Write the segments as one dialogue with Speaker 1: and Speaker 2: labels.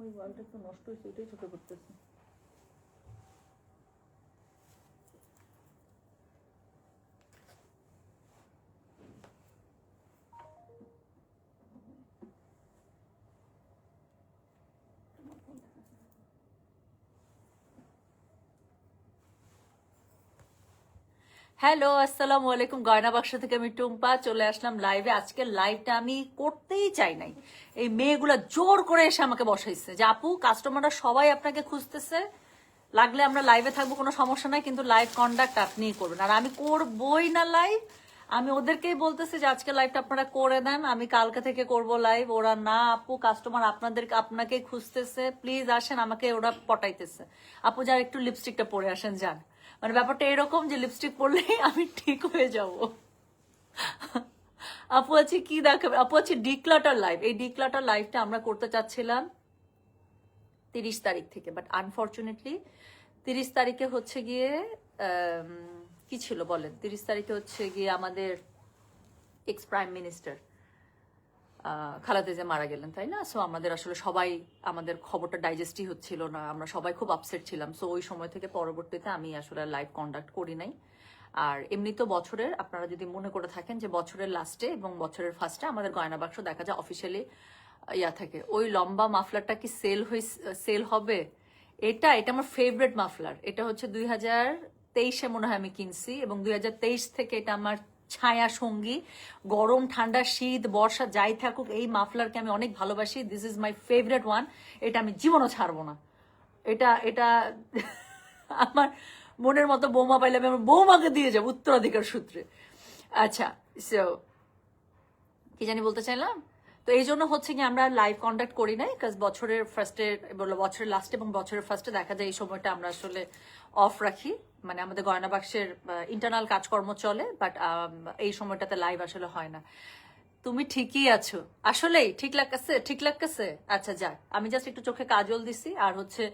Speaker 1: ওই ওয়ালটা একটু নষ্ট হয়েছে, ওইটাই চোখে পড়তেছে। হ্যালো, আসসালামু আলাইকুম। গয়না বাক্স থেকে আমি টুম্পা চলে আসলাম লাইভে। আজকে লাইভটা আমি করতেই চাই নাই, এই মেয়েগুলা জোর করে এসে আমাকে বসাইছে যে আপু কাস্টমাররা সবাই আপনাকে খুঁজতেছে, লাগলে আমরা লাইভে থাকবো, কোনো সমস্যা নাই, কিন্তু লাইভ কন্ডাক্ট আপনিই করবেন। আর আমি করবই না লাইভ, আমি ওদেরকেই বলতেছি যে আজকে লাইভটা আপনারা করে দেন, আমি কালকে থেকে করব লাইভ। ওরা না আপু কাস্টমার আপনাকে খুঁজতেছে, প্লিজ আসেন, আমাকে ওরা পটাইতেছে। আপু যার একটু লিপস্টিকটা পরে আসেন যান। মানে ব্যাপারটা এরকম যে লিপস্টিক পরলেই আমি ঠিক হয়ে যাব। আপু আছে কি দেখাবে? আপু আছে ডিক্লাটার লাইভ। এই ডিক্লাটার লাইভটা আমরা করতে চাচ্ছিলাম 30 তারিখ থেকে, বাট আনফর্চুনেটলি 30 তারিখে হচ্ছে গিয়ে কি ছিল বলেন, 30 তারিখে হচ্ছে গিয়ে আমাদের x prime minister Khaleda Zia মারা গেলেন, তাই না? সো আমাদের আসলে সবাই, আমাদের খবরটা ডাইজেস্টই হচ্ছিল না, আমরা সবাই খুব আপসেট ছিলাম। সো ওই সময় থেকে পরবর্তীতে আমি আসলে লাইভ কন্ডাক্ট করি নাই। আর এমনি তো বছরের, আপনারা যদি মনে করে থাকেন যে বছরের লাস্টে এবং বছরের ফার্স্টে আমাদের গয়না বাক্স দেখা যায় অফিসিয়ালি ইয়া থাকে। ওই লম্বা মাফলারটা কি সেল হবে? এটা আমার ফেভারিট মাফলার। এটা হচ্ছে 2023-এ মনে হয় আমি কিনছি, এবং 2023 থেকে এটা আমার ছায়া সঙ্গী। গরম ঠান্ডা শীত বর্ষা যাই থাকুক, এই মাফলারকে আমি অনেক ভালোবাসি। This is my favourite one. এটা আমি জীবনও ছাড়বো না। এটা আমার মনের মতো বৌমা পাইলে আমি আমার বৌমাকে দিয়ে যাবো উত্তরাধিকার সূত্রে। আচ্ছা, সো কি জানি বলতে চাইলাম। তো এই জন্য হচ্ছে কি আমরা লাইভ কন্ডাক্ট করি নাই, কাজ বছরের ফার্স্টে বললো, বছরের লাস্টে এবং বছরের ফার্স্টে দেখা যায় এই সময়টা আমরা আসলে অফ রাখি। মানে আমাদের গয়না বাক্সের ইন্টারনাল কাজকর্ম চলে, বাট এই সময়টাতে লাইভ আসলে হয় না। তুমি ঠিকই আছো, আসলেই ঠিক লাগতেছে। আচ্ছা যাক, আমি জাস্ট একটু চোখে কাজল দিছি আর হচ্ছে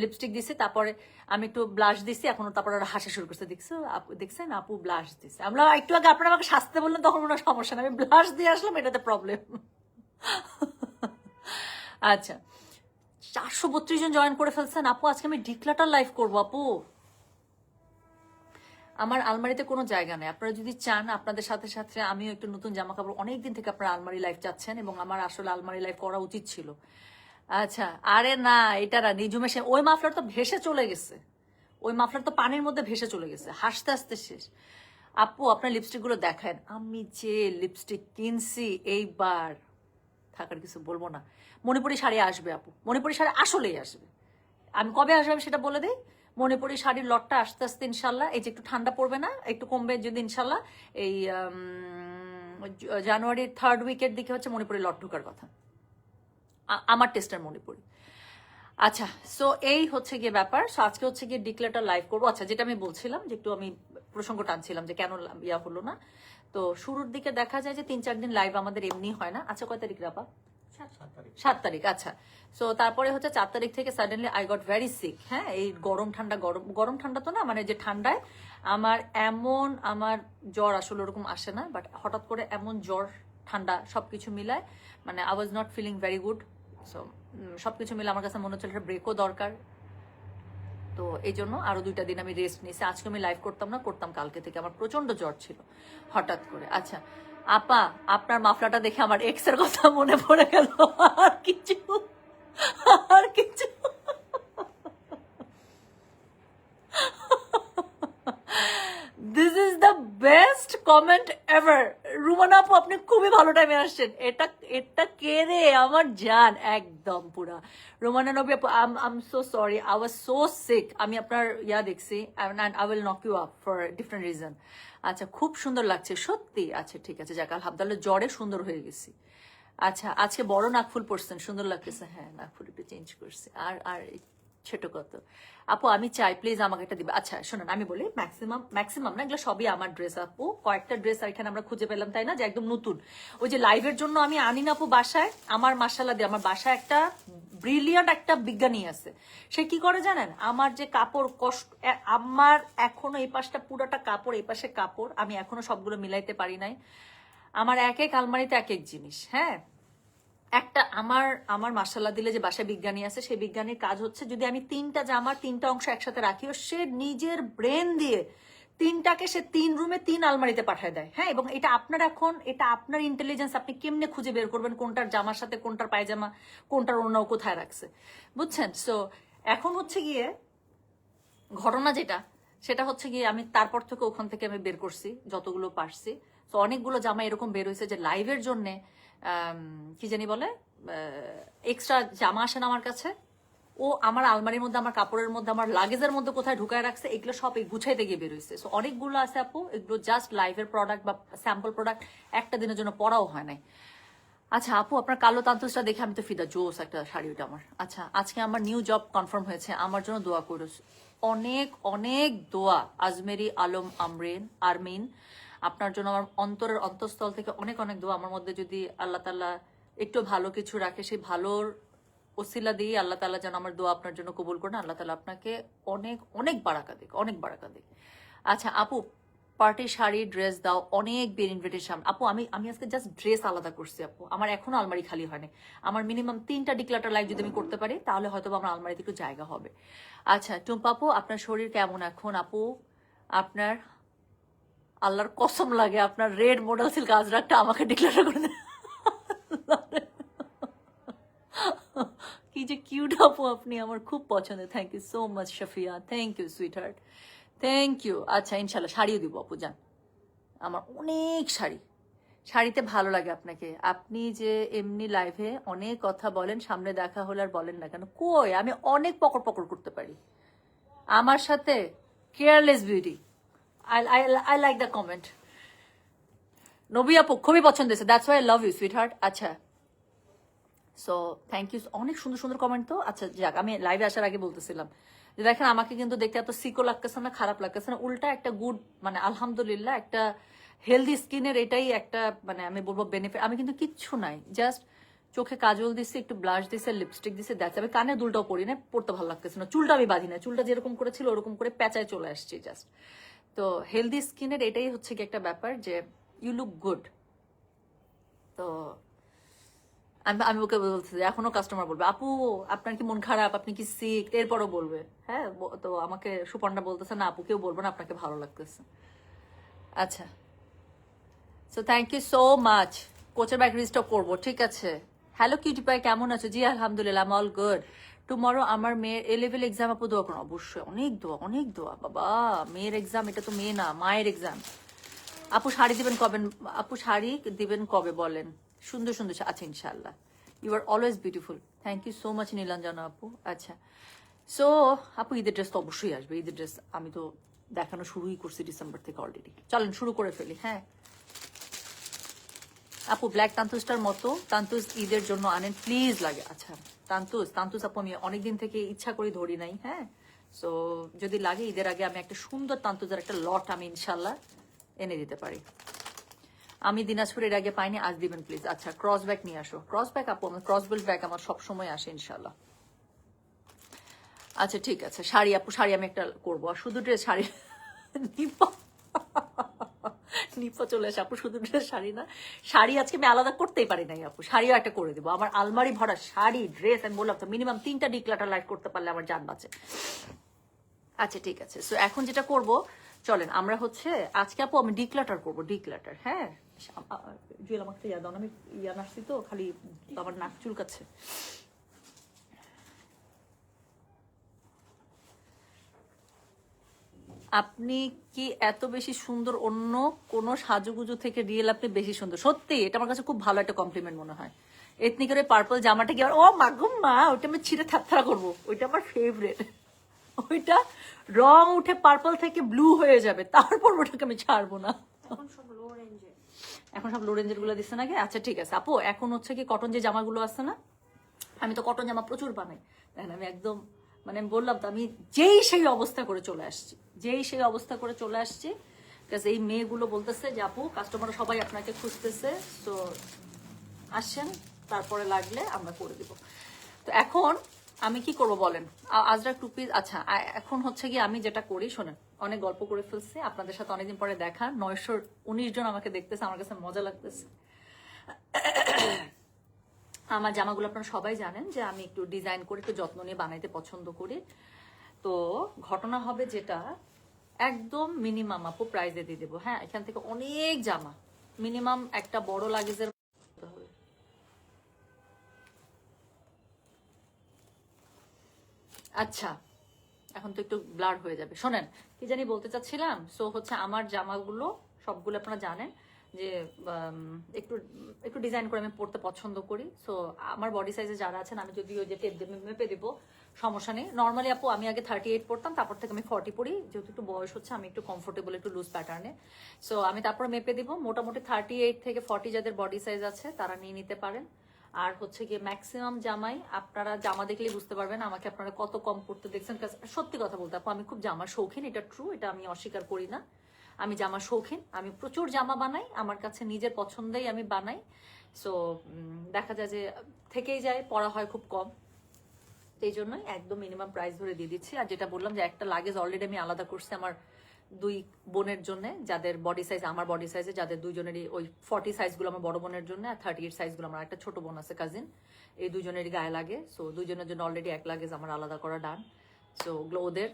Speaker 1: লিপস্টিক দিছি, তারপরে আমি একটু ব্লাশ দিছি, এখন তারপরে ওরা হাসা শুরু করছে। দেখছেন আপু ব্লাশ দিছে। আমরা একটু আগে আপনারা আমাকে শাস্তে বললেন, তখন কোনো সমস্যা না, আমি ব্লাশ দিয়ে আসলাম, এটাতে প্রবলেম। আচ্ছা, 432 জন জয়েন করে ফেলছেন। আপু আজকে আমি ডিক্লাটার লাইভ করবো আপু। আমার আলমারিতে কোনো জায়গা নেই, আপনারা যদি চান আপনাদের সাথে সাথে আমিও একটু নতুন জামা কাপড়, অনেকদিন থেকে আপনারা আলমারি লাইভ চাচ্ছেন এবং আমার আসলে আলমারি লাইভ করা উচিত ছিল। আচ্ছা, আরে না, এটা না, নিজুমে ওই মাফলার তো ভেসে চলে গেছে, ওই মাফলার তো পানির মধ্যে ভেসে চলে গেছে, হাসতে হাসতে শেষ। আপু আপনার লিপস্টিক গুলো দেখান। আমি যে লিপস্টিক কিনছি এইবার, থাকার কিছু বলবো না। মণিপুরি শাড়ি আসবে আপু, মণিপুরি শাড়ি আসলেই আসবে। আমি কবে আসবে আমি সেটা বলে দিই। মণিপুরি শাড়ির লটটা আস্তে আস্তে ইনশাল্লাহ, এই যে একটু ঠান্ডা পড়বে না, একটু কমবে যদি ইনশাল্লাহ, এই জানুয়ারির 3rd উইকের দিকে হচ্ছে মণিপুরি লট ঢোকার কথা, আমার টেস্টার মণিপুরি। আচ্ছা, সো এই হচ্ছে গিয়ে ব্যাপার। সো আজকে হচ্ছে গিয়ে ডিক্লেয়ারটা লাইভ করবো। আচ্ছা, যেটা আমি বলছিলাম যে একটু আমি প্রসঙ্গ টানছিলাম যে কেন ইয়া হলো না। তো শুরুর দিকে দেখা যায় যে 3-4 দিন লাইভ আমাদের এমনি হয় না। আচ্ছা, কয় তারিখ রাপা? 7 তারিখ। আচ্ছা, সো তারপরে হচ্ছে 4 তারিখ থেকে suddenly I got very sick. হ্যাঁ, এই গরম ঠান্ডা তো না, মানে যে ঠান্ডায় আমার জ্বর আসলে ওরকম আসে না, বাট হঠাৎ করে এমন জ্বর ঠান্ডা সবকিছু মিলায়, মানে I was not feeling very good. So সবকিছু মিলে আমার কাছে মনে হচ্ছিল একটা ব্রেকও দরকার। তো এই জন্য আরো 2টা দিন আমি রেস্ট নিয়েছি। আজকে আমি লাইভ করতাম না, করতাম কালকে থেকে। আমার প্রচন্ড জ্বর ছিল হঠাৎ করে। আচ্ছা আপা, আপনার মাফলাটা দেখে আমার এক্স এর কথা মনে পড়ে গেল। আর কিছু আর কিছু this is the best comment ever. Rumana আপু আপনি খুবই ভালো টাইমে আসছেন। এটা কে রে? আমার জান একদম পুরা। রুমানা নবী আপু, um so sorry, I was so sick. আমি আপনার ইয়া দেখছি, I will knock you up for different reason. আচ্ছা, খুব সুন্দর লাগছে সত্যি। আচ্ছা ঠিক আছে, যাক আলহামদুলিল্লাহ, জ্বরে সুন্দর হয়ে গেছি। আচ্ছা, আজকে বড় নাকফুল পরছেন, সুন্দর লাগতেছে। হ্যাঁ, নাকফুল একটু চেঞ্জ করছি। আর ছোট কত? আপু আমি চাই প্লিজ আমাকে একটা দিবে। আচ্ছা শোনেন, আমি বলি ম্যাক্সিমাম না, এগুলো সবই আমার ড্রেস আপু। কয়েকটা ড্রেস এখানে আমরা খুঁজে পেলাম, তাই না, যে একদম নতুন। ওই যে লাইভের জন্য আমি আনি না আপু বাসায়, আমার মাশাআল্লাহ দিয়ে আমার বাসায় একটা ব্রিলিয়ান্ট একটা বিজ্ঞানী আছে। সে কি করে জানেন, আমার যে কাপড় আমার এখনো এই পাশটা পুরোটা কাপড়, এই পাশে কাপড়, আমি এখনো সবগুলো মিলাইতে পারি নাই। আমার এক এক আলমারিতে এক এক জিনিস। হ্যাঁ, একটা আমার আমার মাসাল্লাহ দিলে যে বাসায় বিজ্ঞানী আছে, সেই বিজ্ঞানীর কাজ হচ্ছে যদি আমি 3টা জামার 3টা অংশ একসাথে রাখিও, সে নিজের ব্রেন দিয়ে 3টাকে সে 3 রুমে 3 আলমারিতে পাঠায় দেয়। হ্যাঁ, এবং এটা আপনার এখন, এটা আপনার ইন্টেলিজেন্স, আপনি কেমনে খুঁজে বের করবেন কোনটার জামার সাথে কোনটার পায়জামা, কোনটার অন্য কোথায় রাখছে, বুঝছেন? সো এখন হচ্ছে গিয়ে ঘটনা যেটা, সেটা হচ্ছে গিয়ে আমি তারপর থেকে ওখান থেকে আমি বের করছি যতগুলো পারছি। তো অনেকগুলো জামা এরকম বের হয়েছে যে লাইভের জন্যে কি জানি বলে এক্সট্রা জামা আসে না আমার কাছে, ও আমার আলমারির মধ্যে, আমার কাপড়ের মধ্যে, আমার লাগেজের মধ্যে কোথায় ঢুকায় রাখছে, এগুলো সব এই গুছাইতে গিয়ে বের হয়েছে। সো অনেকগুলো আছে আপু, এগুলো জাস্ট লাইভের প্রোডাক্ট বা স্যাম্পল প্রোডাক্ট, একটা দিনের জন্য পরাও হয় নাই। আচ্ছা আপু, আপনার কালো তান্তুসটা দেখে আমি তো ফিদা, জোস একটা শাড়ি ওটা আমার। আচ্ছা, আজকে আমার নিউ জব কনফার্ম হয়েছে, আমার জন্য দোয়া করো, অনেক অনেক দোয়া। আজমেরি আলম আরমিন, আপনার জন্য আমার অন্তরের অন্তঃস্থল থেকে অনেক অনেক দোয়া। আমার মধ্যে যদি আল্লাহ তাআলা একটু ভালো কিছু রাখে, সেই ভালোর ওসিলা দিয়ে আল্লাহ তাআলা যেন আমার দোয়া আপনার জন্য কবুল করেন। আল্লাহ তাআলা আপনাকে অনেক অনেক বারাকা দিক, অনেক বারাকা দিক। আচ্ছা আপু, পার্টি শাড়ি ড্রেস দাও, অনেক বের ইনভিটেশন। আপু আমি আমি আজকে জাস্ট ড্রেস আলাদা করছি আপু, আমার এখনো আলমারি খালি হয়নি। আমার মিনিমাম 3টা ডিক্লাটার লাইভ যদি আমি করতে পারি, তাহলে হয়তো আমার আলমারিতে একটু জায়গা হবে। আচ্ছা টুম্পা আপু, আপনার শরীর কেমন এখন আপু? আপনার আল্লাহর কসম লাগে আপনার রেড মডেল সিল্ক আজরাকটা আমাকে ডিক্লার করে দেন। কি যে কিউট আপু আপনি, আমার খুব পছন্দের। Thank you so much Shafia, thank you sweetheart, thank you. আচ্ছা ইনশাল্লাহ শাড়িও দিব আপু, যান। আমার অনেক শাড়ি, শাড়িতে ভালো লাগে আপনাকে। আপনি যে এমনি লাইভে অনেক কথা বলেন, সামনে দেখা হলে আর বলেন না কেন? কই, আমি অনেক পকড় পকড় করতে পারি আমার সাথে। Careless beauty, I like the comment. Nabi আপু খুবই পছন্দ হয়েছে, that's why I love you sweetheart. আচ্ছা সো থ্যাংক ইউ, অনেক সুন্দর সুন্দর কমেন্ট তো। আচ্ছা যাক, আমি লাইভে আসার আগে বলতেছিলাম যে দেখেন আমাকে কিন্তু দেখতে এত সিকো লাগতেছে না, খারাপ লাগতেছে না, উল্টা একটা গুড, মানে আলহামদুলিল্লাহ একটা হেলদি স্কিনের এটাই একটা, মানে আমি বলবো বেনিফিট। আমি কিন্তু কিচ্ছু নাই, জাস্ট চোখে কাজল দিছি, একটু ব্লাশ দিছে, লিপস্টিক দিছে, দ্যাটস। আমি কানের দুলটাও পরি না, পড়তে ভালো লাগতেছে না। চুলটা আমি বাঁধি না, চুলটা যেরকম করেছিল ওরকম করে পেঁচায় চলে আসছি জাস্ট। তো হেলদি স্কিনের এটাই হচ্ছে কি একটা ব্যাপার, যে ইউ লুক গুড। তো আমি আমি ওকে বলছি, এখনো কাস্টমার বলবে আপু আপনার কি মন খারাপ, আপনি কি সিক, এরপরও বলবে। হ্যাঁ, তো আমাকে সুপর্ণা বলতেছে না আপু কেউ বলবো না আপনাকে ভালো লাগতেছে। আচ্ছা so thank you so much. কোচের ব্যাগ রিস্টক করবো, ঠিক আছে। হ্যালো কিউটি পাই, কেমন আছো? জি আলহামদুলিল্লাহ, আই অল গুড। টুমরো আমার মেয়ের এ লেভেল এক্সাম, আপু দোয়া করুন। অবশ্যই, অনেক দোয়া, অনেক দোয়া। বাবা মেয়ের এক্সাম, এটা তো মেয়ে না, মায়ের এক্সাম। আপু শাড়ি দিবেন কবে? আপু শাড়ি দিবেন কবে বলেন? সুন্দর সুন্দর আচ্ছা ইনশাল্লাহ। You are always beautiful, thank you so much Nilanjana আপু। আচ্ছা সো আপু ঈদের ড্রেস তো অবশ্যই আসবে, ঈদের ড্রেস আমি তো দেখানো শুরুই করছি ডিসেম্বর থেকে অলরেডি। চলেন শুরু করে ফেলি। হ্যাঁ আপু ব্ল্যাক তান্তুসটার মতো তান্তুস ঈদের জন্য আনেন প্লিজ, লাগে। আচ্ছা তান্তুস আপু আমি অনেকদিন থেকে ইচ্ছা করে ধরি নাই। হ্যাঁ সো যদি লাগে ঈদের আগে আমি একটা সুন্দর তান্তুসের একটা লট আমি ইনশাল্লাহ এনে দিতে পারি। আমি দিনাজপুরের আগে পাইনি, আজ দিবেন প্লিজ। আচ্ছা ক্রস ব্যাগ নিয়ে আসো। ক্রস ব্যাগ আপু, আমার ক্রস বেল্ট ব্যাগ আমার সবসময় আসে ইনশাল্লাহ। আচ্ছা ঠিক আছে, শাড়ি আপু শাড়ি আমি একটা করবো, আর শুধু ড্রেস শাড়ি নিপা নিপা চলে আসে আপু, শুধু ড্রেস শাড়ি না, শাড়ি আজকে আমি আলাদা করতেই পারি নাই আপু, শাড়িও একটা করে দেবো। আমার আলমারি ভরা শাড়ি ড্রেস, আমি বললাম তো মিনিমাম 3টা ডিক্লাটার লাইট করতে পারলে আমার জান বাঁচে। আচ্ছা ঠিক আছে, সো এখন যেটা করব, চলেন আমরা হচ্ছে আজকে আপু আমি ডিক্লাটার করবো, ডিক্লাটার। হ্যাঁ জুয়েল আমাকে ইয়া দাও না, আমি ইয়া নাসছি তো খালি আমার নাক চুলকাচ্ছে। আপনি কি এত বেশি সুন্দর? অন্য কোন সাজুগুজু থেকে রিয়েল আপনি বেশি সুন্দর। সত্যি এটা আমার কাছে খুব ভালো একটা কমপ্লিমেন্ট মনে হয়। এথনিকের ওই পার্পল জামাটা কি ও মাগুম মা, ওইটা আমি ছিঁড়ে থাপথাড়া করবো, ওইটা আমার ফেভারিট। ওইটা রং উঠে পার্পল থেকে ব্লু হয়ে যাবে, তারপর ওটাকে আমি ছাড়বো না। এখন সব লো রেঞ্জের গুলো দিচ্ছে নাকি? আচ্ছা ঠিক আছে আপু, এখন হচ্ছে কি কটন যে জামাগুলো আছে না, আমি তো কটন জামা প্রচুর বানাই। দেখেন আমি একদম, মানে আমি বললাম তো আমি যেই সেই অবস্থা করে চলে আসছি, যেই সেই অবস্থা করে চলে আসছি। বিকজ এই মেয়েগুলো বলতেছে যে আপু কাস্টমার সবাই আপনাকে খুঁজতেছে, তো আসছেন, তারপরে লাগলে আমরা করে দিব। তো এখন আমি কি করব বলেন, আজরা টু পিস। আচ্ছা এখন হচ্ছে কি আমি যেটা করি শোনেন, অনেক গল্প করে ফেলছি আপনাদের সাথে, অনেকদিন পরে দেখা, 919 জন আমাকে দেখতেছে, আমার কাছে মজা লাগতেছে। আমার জামাগুলো আপনারা সবাই জানেন যে আমি একটু ডিজাইন করে একটু যত্ন নিয়ে বানাইতে পছন্দ করি। তো ঘটনা হবে যেটা, একদম মিনিমাম আপু প্রাইজে দিয়ে দেবো। হ্যাঁ, এখান থেকে অনেক জামা, মিনিমাম একটা বড় লাগেজের হবে। আচ্ছা, এখন তো একটু ব্লার হয়ে যাবে। শোনেন, কি জানি বলতে চাচ্ছিলাম। সো হচ্ছে আমার জামাগুলো সবগুলো আপনারা জানেন যে একটু একটু ডিজাইন করে আমি পরতে পছন্দ করি। সো আমার বডি সাইজে যারা আছেন, আমি যদি ওই যে টেপ দিয়ে মেপে দেবো, সমস্যা নেই। নর্মালি আপু আমি আগে 38 পরতাম, তারপর থেকে আমি 40 পরি, যেহেতু একটু বয়স হচ্ছে আমি একটু কমফোর্টেবল, একটু লুজ প্যাটার্নে। সো আমি তারপর মেপে দিব। মোটামুটি 38 থেকে 40 যাদের বডি সাইজ আছে তারা নিয়ে নিতে পারেন। আর হচ্ছে গিয়ে ম্যাক্সিমাম জামাই আপনারা জামা দেখলেই বুঝতে পারবেন আমাকে আপনারা কত কম পড়তে দেখছেন। সত্যি কথা বলতে আপু, আমি খুব জামার শৌখিন, এটা ট্রু, এটা আমি অস্বীকার করি না। আমি জামা শৌখিন, আমি প্রচুর জামা বানাই, আমার কাছে নিজের পছন্দেই আমি বানাই। সো দেখা যায় যে থেকেই যায়, পড়া হয় খুব কম। এই জন্যই একদম মিনিমাম প্রাইস ধরে দিয়ে দিচ্ছি। আর যেটা বললাম যে একটা লাগেজ অলরেডি আমি আলাদা করছি আমার দুই বোনের জন্য, যাদের বডি সাইজ আমার বডি সাইজে, যাদের দুইজনেরই ওই 40 সাইজগুলো আমার বড় বোনের জন্য, আর 38 সাইজগুলো আমার একটা ছোট বোন আছে কাজিন, এই দুজনেরই গায়ে লাগে। সো দুইজনের জন্য অলরেডি এক লাগেজ আমার আলাদা করা ডান। সো ওগুলো ওদের।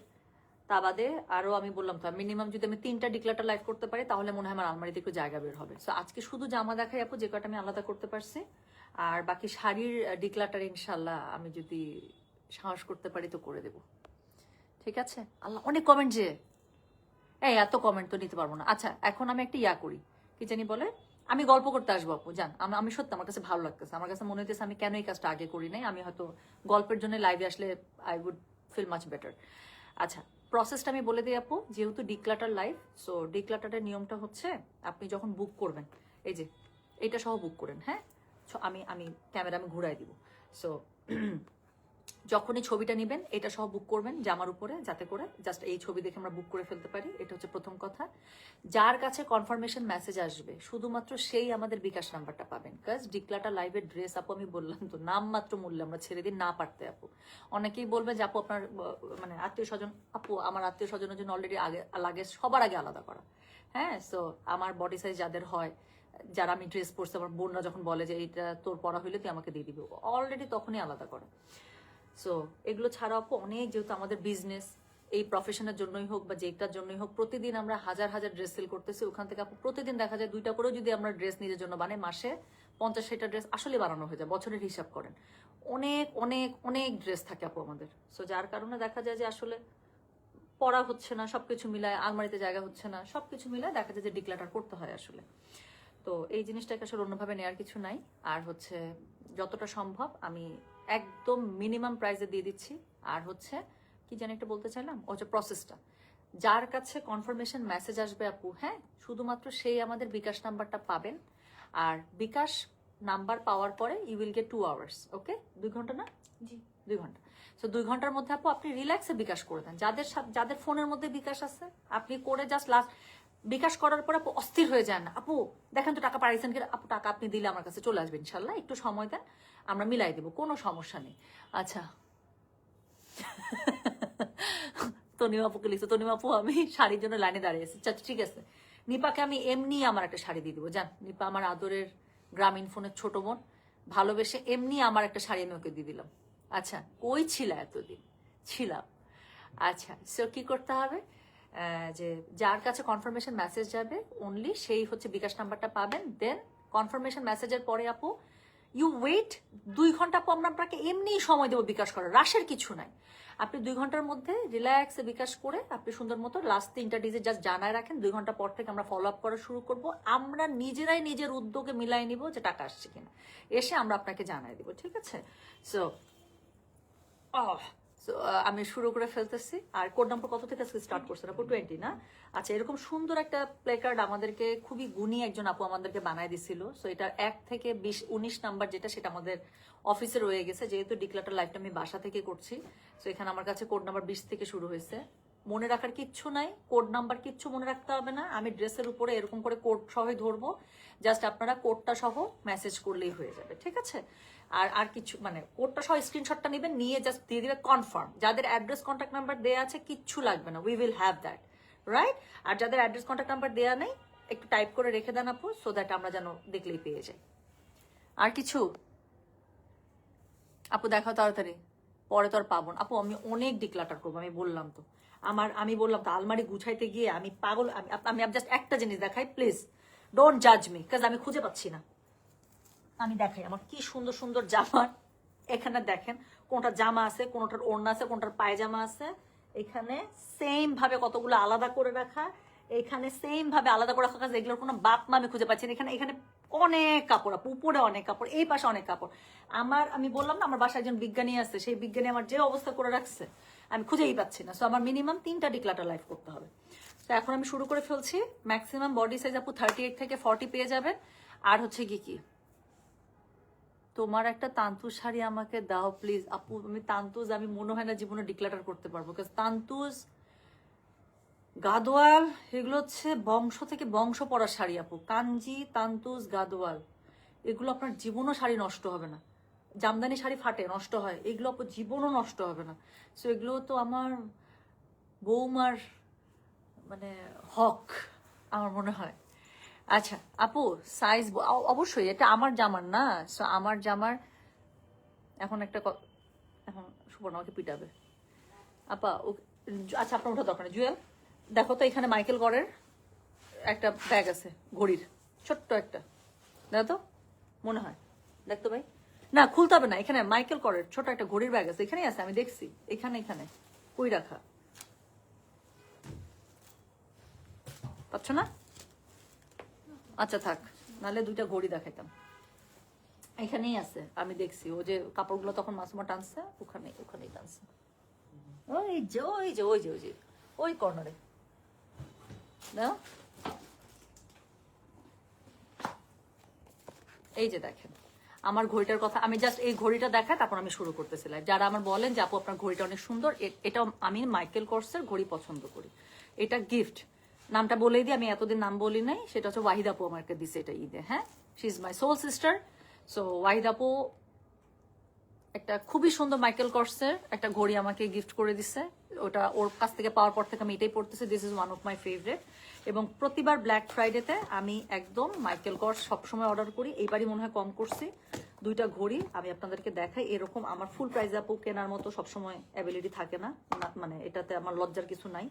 Speaker 1: তা বাদে আরও আমি বললাম তো, মিনিমাম যদি আমি 3টা ডিক্লাটার লাইভ করতে পারি তাহলে মনে হয় আমার আলমারিতে একটু জায়গা বের হবে। সো আজকে শুধু জামা দেখাই আপু, যে কটা আমি আলাদা করতে পারছি। আর বাকি শাড়ির ডিক্লাটার ইনশাল্লাহ আমি যদি সাহস করতে পারি তো করে দেব। ঠিক আছে? আল্লাহ, অনেক কমেন্ট যে, এই এত কমেন্ট তো নিতে পারবো না। আচ্ছা, এখন আমি একটা করি, কি জানি বলে, আমি গল্প করতে আসবো আপু, জান। আমি সত্যি, আমার কাছে ভালো লাগতেছে, আমার কাছে মনে হইতেছে আমি কেন এই কাজটা আগে করি নাই। আমি হয়তো গল্পের জন্য লাইভে আসলে I would feel much better. আচ্ছা, প্রসেসটা আমি বলে দিই আপু, যেহেতু ডিক্লাটার লাইভ। সো ডিক্লাটারের নিয়মটা হচ্ছে, আপনি যখন বুক করবেন, এই যে এইটা সহ বুক করেন। হ্যাঁ, আমি ক্যামেরা আমি ঘুরাই দিব। সো যখনই ছবিটা নেবেন এটা সহ বুক করবেন জামার উপরে, যাতে করে জাস্ট এই ছবি দেখে আমরা বুক করে ফেলতে পারি। এটা হচ্ছে প্রথম কথা। যার কাছে কনফার্মেশন মেসেজ আসবে শুধুমাত্র সেই আমাদের বিকাশ নাম্বারটা পাবেন। কাজ ডিক্লাটা লাইভের ড্রেস আপু, আমি বললাম তো, নামমাত্র মূল্যে আমরা ছেড়ে দিন না পারতে আপু। অনেকেই বলবে যে আপু আপনার মানে আত্মীয় স্বজন, আপু আমার আত্মীয় স্বজনের জন্য অলরেডি আগে লাগে, সবার আগে আলাদা করা। হ্যাঁ, সো আমার বডি সাইজ যাদের হয়, যারা আমি ড্রেস পরছি, আমার বোনরা যখন বলে যে এইটা তোর পরা হইলে তুই আমাকে দিয়ে দিবি, অলরেডি তখনই আলাদা করা। সো এগুলো ছাড়াও আপু অনেক, যেহেতু আমাদের বিজনেস, এই প্রফেশনের জন্যই হোক বা যেটার জন্যই হোক, প্রতিদিন আমরা হাজার হাজার ড্রেস সেল করতেছি। ওখান থেকে আপু প্রতিদিন দেখা যায় 2টা করেও যদি আমরা ড্রেস নিজের জন্য বানাই, মাসে 50-60টা ড্রেস আসলে বানানো হয়ে যায়। বছরের হিসাব করেন, অনেক অনেক অনেক ড্রেস থাকে আপু আমাদের। সো যার কারণে দেখা যায় যে আসলে পড়া হচ্ছে না, সবকিছু মিলায় আলমারিতে জায়গা হচ্ছে না, সবকিছু মিলায় দেখা যায় যে ডিক্লাটার করতে হয় আসলে। তো এই জিনিসটাকে আসলে অন্যভাবে নেওয়ার কিছু নাই। আর হচ্ছে যতটা সম্ভব আমি একদম মিনিমাম প্রাইসে দিয়ে দিচ্ছি। আর হচ্ছে কি জানি একটা বলতে চাইলাম, হচ্ছে প্রসেসটা, যার কাছে কনফার্মেশন মেসেজ আসবে আপু, হ্যাঁ, শুধুমাত্র সেই আমাদের বিকাশ নাম্বারটা পাবেন। আর বিকাশ নাম্বার পাওয়ার পরে ইউ উইল গেট 2 আওয়ার্স। ওকে, 2 ঘন্টা না? জি, 2 ঘন্টা। সো 2 ঘন্টার মধ্যে আপু আপনি রিল্যাক্সে বিকাশ করে দেন। যাদের ফোনের মধ্যে বিকাশ আছে, আপনি করে জাস্ট লাস্ট বিকাশ করার পর আপু অস্থির হয়ে যান না, আপু দেখেন তো টাকা পাইছেন কিনা। আপু টাকা আপনি দিলে আমার কাছে চলে আসবে ইনশাল্লাহ, একটু সময় দেন, আমরা মিলাই দেবো, কোনো সমস্যা নেই। আচ্ছা, তনিমা আপুকে লিখছে, তনিমা আপু আমি শাড়ির জন্য লাইনে দাঁড়িয়েছি। আচ্ছা ঠিক আছে, নিপাকে আমি এমনি আমার একটা শাড়ি দিয়ে দেবো, জান। নিপা আমার আদরের গ্রামীণ ফোনের ছোট বোন, ভালোবেসে এমনি আমার একটা শাড়ি আমি ওকে দিয়ে দিলাম। আচ্ছা, কই ছিল এতদিন? ছিলাম। আচ্ছা, সো কি করতে হবে, যে যার কাছে কনফার্মেশন মেসেজ যাবে অনলি সেই হচ্ছে বিকাশ নাম্বারটা পাবেন। দেন কনফার্মেশন মেসেজের পরে আপু ইউ ওয়েট 2 ঘন্টা পর আমরা আপনাকে এমনি সময় দেবো বিকাশ করার, রাশের কিছু নাই। আপনি 2 ঘন্টার মধ্যে রিল্যাক্সে বিকাশ করে আপনি সুন্দর মতো লাস্ট 3টা ডিজিট জাস্ট জানায় রাখেন। 2 ঘন্টা পর থেকে আমরা ফলো আপ করা শুরু করব। আমরা নিজেরাই নিজের উদ্যোগে মিলাই নিব যে টাকা আসছে কিনা, এসে আমরা আপনাকে জানাই দিব। ঠিক আছে? সো আমি শুরু করে ফেলতেছি। আর কোড নাম্বার কত থেকে স্টার্ট করছে? আপু 20 না? আচ্ছা, এরকম সুন্দর একটা প্লে কার্ড আমাদেরকে খুবই গুণী একজন আপু আমাদেরকে বানায় দিছিল। সো এটা 1 থেকে 19 নাম্বার যেটা, সেটা আমাদের অফিসে রয়ে গেছে। যেহেতু ডিক্লাটার লাইভটা আমি বাসা থেকে করছি, সো এখানে আমার কাছে কোড নাম্বার 20 থেকে শুরু হয়েছে। মনে রাখার কিচ্ছু নাই, কোড নাম্বার কিচ্ছু মনে রাখতে হবে না। আমি ড্রেসের উপরে এরকম করে কোড সহই ধরবো, জাস্ট আপনারা কোডটা সহ মেসেজ করলেই হয়ে যাবে। ঠিক আছে? আর কিছু মানে কোডটা সহ স্ক্রিনশটটা নেবেন, নিয়ে জাস্ট দিয়ে দিবে কনফার্ম। যাদের অ্যাড্রেস কন্ট্যাক্ট নাম্বার দেওয়া আছে কিচ্ছু লাগবে না, we will have that, right? আর যাদের অ্যাড্রেস কন্ট্যাক্ট নাম্বার দেওয়া নেই একটু টাইপ করে রেখে দেন আপু, সো দ্যাট আমরা যেন দেখলেই পেয়ে যাই। আর কিছু আপু দেখাও তাড়াতাড়ি, পরে তো আর পাবো না। আপু আমি অনেক ডিক্লাটার করবো, আমি বললাম তো। আমি বললাম তো আলমারি গুছাইতে গিয়ে আমি পাগল। আমি জাস্ট একটা জিনিস দেখাই, প্লিজ ডোন্ট জাজ মি, কাজ আমি খুঁজে পাচ্ছি না। আমি দেখাই আমার কি সুন্দর সুন্দর জামা। এখানে দেখেন কোনটা জামা আছে, কোনটার ওড়না আছে, কোনটার পায়জামা আছে। এখানে সেম ভাবে কতগুলো আলাদা করে রাখা, এখানে সেম ভাবে আলাদা করে রাখা, এগুলোর কোনো বাপ মা আমি খুঁজে পাচ্ছি না। এখানে এখানে অনেক কাপড়, উপরে অনেক কাপড়, এই পাশে অনেক কাপড়। আমি বললাম না আমার বাসায় একজন বিজ্ঞানী আছে, সেই বিজ্ঞানী আমার যে অবস্থা করে রাখছে আমি খুঁজেই পাচ্ছি না। সো আমার মিনিমাম 3টা ডিক্লাটার লাইফ করতে হবে। তো এখন আমি শুরু করে ফেলছি। ম্যাক্সিমাম বডি সাইজ আপু 38 থেকে 40 পেয়ে যাবেন। আর হচ্ছে কি তোমার একটা তান্তুজ শাড়ি আমাকে দাও প্লিজ আপু। আমি তান্তুজ, আমি মনে হয় না জীবনে ডিক্লাটার করতে পারবো, কারণ তান্তুজ, গাদোয়াল এগুলো হচ্ছে বংশ থেকে বংশ পড়া শাড়ি আপু। কাঞ্জি, তান্তুজ, গাদোয়াল এগুলো আপনার জীবনও শাড়ি নষ্ট হবে না। জামদানি শাড়ি ফাটে, নষ্ট হয়, এগুলো আপু জীবনও নষ্ট হবে না। সো এগুলো তো আমার বৌমার মানে হক আমার মনে হয়। আচ্ছা আপু সাইজ অবশ্যই এটা আমার জামার না, সো আমার জামার এখন এখন সুবর্ণ আমাকে পিটাবে আপা। আচ্ছা আপনার ওঠা দরকার নেই। জুয়েল দেখো তো এখানে মাইকেল করের একটা ব্যাগ আছে ঘড়ির, ছোট্ট একটা, দেখো তো মনে হয়, দেখতো ভাই। না খুলতে হবে না, এখানে মাইকেল করের ছোট একটা ঘড়ির ব্যাগ আছে, এখানেই আছে, আমি দেখছি এখানে কই রাখা, পাচ্ছ না? আচ্ছা থাক, নাহলে 2টা ঘড়ি দেখাইতাম। এখানেই আছে, আমি দেখছি ও যে কাপড়গুলো তখন মাসুমা টানছে, ওখানেই টানছে। ওই কর্নারে না, এই যে দেখেন আমার ঘড়িটার কথা। আমি জাস্ট এই ঘড়িটা দেখাই, তারপর আমি শুরু করতেছিলাম। যারা আমার বলেন যে আপু আপনার ঘড়িটা অনেক সুন্দর, এটাও আমি মাইকেল কর্সের ঘড়ি পছন্দ করি। এটা গিফট, নামটা বলেই দিই, আমি এতদিন নাম বলি নাই। সেটা হচ্ছে ওয়াহিদ আপু আমাকে দিছে এটা ঈদে। হ্যাঁ, she is my soul sister. So Wahid আপু একটা খুবই সুন্দর মাইকেল কর্সের একটা ঘড়ি আমাকে গিফট করে দিছে। ওটা ওর কাছ থেকে পাওয়ার পর থেকে আমি এটাই পড়তেছি। This is one of my favourite. এবং প্রতিবার ব্ল্যাক ফ্রাইডেতে আমি একদম মাইকেল কর্স সবসময় অর্ডার করি। এইবারই মনে হয় কম করছি। 2টা ঘড়ি আমি আপনাদেরকে দেখাই। এরকম আমার ফুল প্রাইস আপু কেনার মতো সবসময় অ্যাবিলিটি থাকে না, মানে এটাতে আমার লজ্জার কিছু নাই।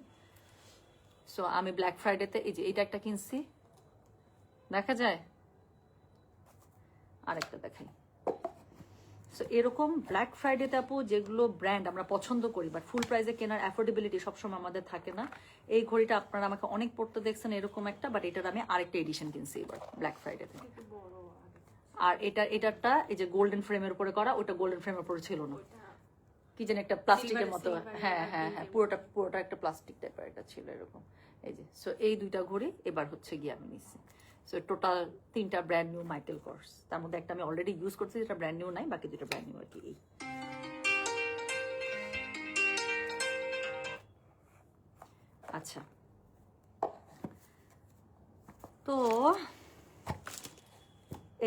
Speaker 1: সো আমি ব্ল্যাক ফ্রাইডেতে এই যে এটা একটা কিনছি, দেখা যায়, আরেকটা দেখাই। সো এরকম ব্ল্যাক ফ্রাইডেতে আপু যেগুলো ব্র্যান্ড আমরা পছন্দ করি বাট ফুল প্রাইসে কেনার অ্যাফোর্ডেবিলিটি সবসময় আমাদের থাকে না। এই ঘড়িটা আপনারা আমাকে অনেক পড়তে দেখছেন এরকম একটা, বাট এটার আমি আরেকটা এডিশন কিনছি এবার ব্ল্যাক ফ্রাইডেতে। আর এটারটা এই যে গোল্ডেন ফ্রেমের উপরে করা, ওটা গোল্ডেন ফ্রেমের উপরে ছিল না, কি যেন একটা প্লাস্টিকের মতো। হ্যাঁ, পুরোটা একটা প্লাস্টিক টাইপের একটা ছিল এরকম। এই যে সো এই 2টা ঘড়ি এবার হচ্ছে গিয়ে আমি নিচ্ছি। সো টোটাল 3টা ব্র্যান্ড নিউ মাইকেল কর্স, তার মধ্যে একটা আমি অলরেডি ইউজ করছি, যেটা ব্র্যান্ড নিউ নাই, বাকি 2টা ব্র্যান্ড নিউ আর কি। এই আচ্ছা, তো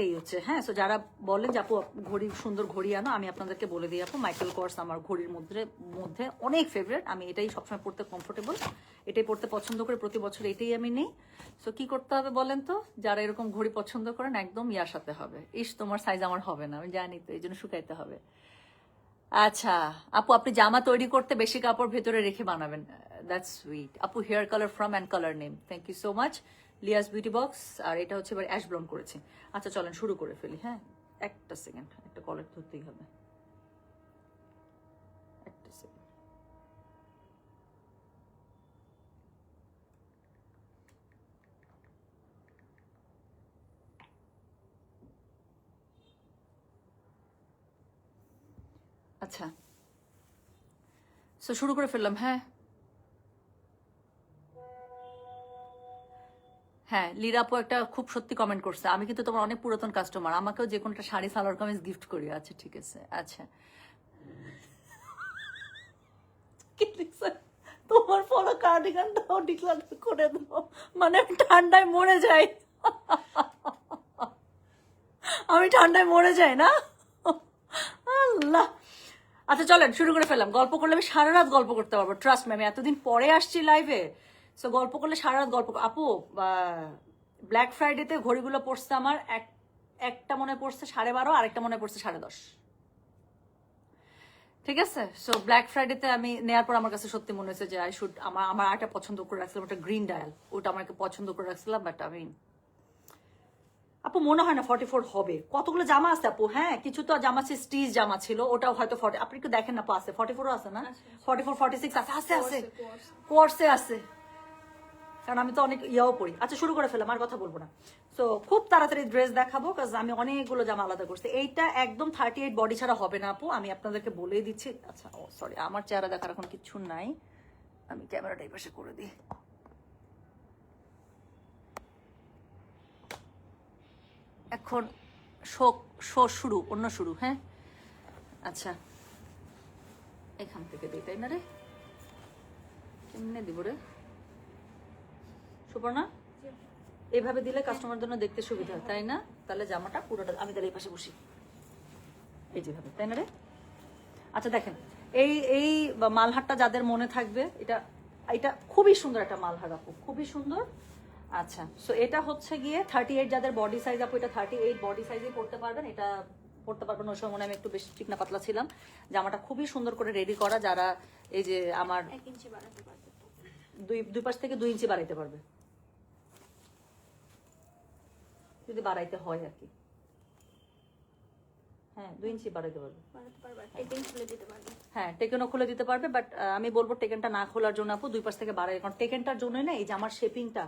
Speaker 1: এই হচ্ছে। হ্যাঁ, সো যারা বলেন যে আপু ঘড়ি সুন্দর ঘড়ি আনো, আমি আপনাদেরকে বলে দিই আপু মাইকেল কর্স আমার ঘড়ির মধ্যে অনেক ফেভারিট। আমি এটাই সবসময় পড়তে কমফোর্টেবল, এটাই পড়তে পছন্দ করি, প্রতি বছর এটাই আমি নিই। সো কি করতে হবে বলেন তো, যারা এরকম ঘড়ি পছন্দ করেন একদম ইয়ার সাথে হবে। তোমার সাইজ আমার হবে না, আমি জানি তো, এই জন্য শুকাইতে হবে। আচ্ছা আপু আপনি জামা তৈরি করতে বেশি কাপড় ভেতরে রেখে বানাবেন, দ্যাটস সুইট আপু। Hair colour from and colour name, thank you so much লিয়াস বিউটি বক্স। আর এটা হচ্ছে এবার অ্যাশ ব্রাউন করেছি। আচ্ছা চলেন শুরু করে ফেলি। হ্যাঁ, একটা সেকেন্ড, একটা কলার ধরতেই হবে, একটা সেকেন্ড। আচ্ছা সো শুরু করে ফেললাম। হ্যাঁ হ্যাঁ, লিরাপো একটা খুব সত্যি কমেন্ট করছে, আমি কিন্তু তোমার অনেক পুরাতন কাস্টমার, আমাকেও যে কোনো একটা শাড়ি সালোয়ার কামিজ গিফট করি। আচ্ছা ঠিক আছে। আচ্ছা কি লিখছে? তোমার পরা কার্ডিগানটাও ডিক্লার করে দাও, মানে আমি ঠান্ডায় মরে যাই। আমি ঠান্ডায় মরে যাই না, আল্লাহ। আচ্ছা চলেন শুরু করে ফেললাম। গল্প করলে আমি সারা রাত গল্প করতে পারবো, ট্রাস্ট মি। আমি এতদিন পরে আসছি লাইভে, সো গল্প করলে সারা রাত গল্প। আপু ব্ল্যাক ফ্রাইডেতে ঘড়িগুলো পড়ছে আমার একটা মনে পড়ছে 12:30, আরেকটা মনে পড়ছে 10:30। ঠিক আছে। সো ব্ল্যাক ফ্রাইডেতে আমি নেওয়ার পর আমার কাছে সত্যি মনে হয়েছে যে আই শুড, আমার একটা পছন্দ করে রাখছিলাম, ওটা গ্রিন ডায়াল, ওটা আমাকে পছন্দ করে রাখছিলাম। বাট আমি আপু মনে হয় না 44 হবে। কতগুলো জামা আছে আপু? হ্যাঁ, কিছু তো জামা আছে, স্টিচ জামা ছিল, ওটাও হয়তো 40, আপনি একটু দেখেন না আপু, আছে 44 আছে না? 44 46 আছে, আছে আছে, কোর্সে আছে। কারণ আমি তো অনেক ইয়াও পড়ি। আচ্ছা শুরু করে ফেলাম, আর কথা বলবো না। সো খুব তাড়াতাড়ি ড্রেস দেখাবো, কারণ আমি অনেকগুলো জামা আলাদা করছি। এইটা একদম 38 বডি ছাড়া হবে না আপু, আমি আপনাদেরকে বলেই দিচ্ছি। আচ্ছা ও সরি, আমার চেহারা দেখার এখন কিচ্ছু নাই, আমি ক্যামেরাটা এই পাশে করে দিই। এখন শো শুরু, অন্য শুরু। হ্যাঁ আচ্ছা, এখান থেকে দিই, তাই না রে? কেমনে দিব রে সুপর্ণা? এভাবে দিলে কাস্টমার জন্য দেখতে সুবিধা হয়, তাই না? তাহলে জামাটা পুরোটা আমি তাহলে এই পাশে বসি, এই যেভাবে, তাই না রে? আচ্ছা দেখেন, এই এই মালহারটা যাদের মনে থাকবে, এটা এটা খুবই সুন্দর একটা মালহার আপু, খুবই সুন্দর। আচ্ছা সো এটা হচ্ছে গিয়ে 38 যাদের বডি সাইজ আপু, এটা 38 বডি সাইজে পড়তে পারবেন। এটা পড়তে পারবেন, ওই সময় আমি একটু বেশি চিকনা পাতলা ছিলাম। জামাটা খুবই সুন্দর করে রেডি করা, যারা এই যে আমার
Speaker 2: 1 ইঞ্চি বাড়াতে পারবে,
Speaker 1: দুই পাশ থেকে 2 ইঞ্চি বাড়াইতে পারবে, যদি বাড়াইতে হয় আর কি। হ্যাঁ 2 ইঞ্চি বাড়াইতে পারবে,
Speaker 2: বাড়াতে পারবে, টেকিং খুলে দিতে পারবে।
Speaker 1: হ্যাঁ টেকেনও খুলে দিতে পারবে। বাট আমি বলবো টেকেনটা না খোলার জন্য আপু, দুই পাশ থেকে বাড়াই। কারণ টেকেনটার জন্যই না এই যে আমার শেপিংটা,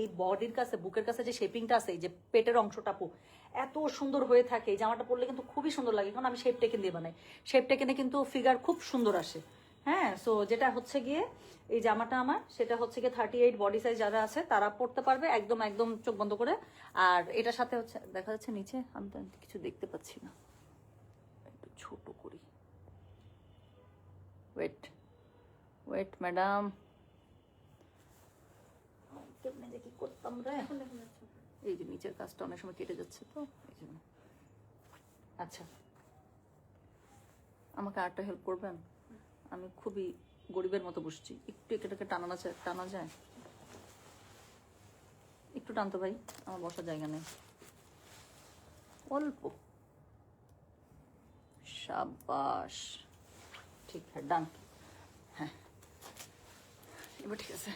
Speaker 1: এই বডির কাছে, বুকের কাছে যে শেপিংটা আছে, এই যে পেটের অংশটা আপু এত সুন্দর হয়ে থাকে। এই জামাটা পরলে কিন্তু খুবই সুন্দর লাগে, কারণ আমি শেপ টেকেন দিয়ে বানাই। শেপ টেকেনে কিন্তু ফিগার খুব সুন্দর আসে। হ্যাঁ সো যেটা হচ্ছে গিয়ে এই জামাটা আমার, সেটা হচ্ছে গিয়ে 38 বডি সাইজ যারা আছে তারা পড়তে পারবে একদম একদম চোখ বন্ধ করে। আর এটার সাথে হচ্ছে, দেখা যাচ্ছে নিচে, আমি তো কিছু দেখতে পাচ্ছি না, একটু ছোট করি। ওয়েট ওয়েট ম্যাডাম, কেমনে যে কি করতাম রে।
Speaker 2: এখন দেখুন যাচ্ছে।
Speaker 1: এই যে নিচের কাজটা অনেক সময় কেটে যাচ্ছে, তো এই জন্য। আচ্ছা আমাকে আরেকটা হেল্প করবেন? আমি খুবই গরিবের মতো বসছি, একটু এটাকে টানা যায়, একটু টানতো ভাই, আমার বসার জায়গা নেই, অল্প। সাবাস, ঠিক হ্যাঁ, ডান। হ্যাঁ এবার ঠিক আছে।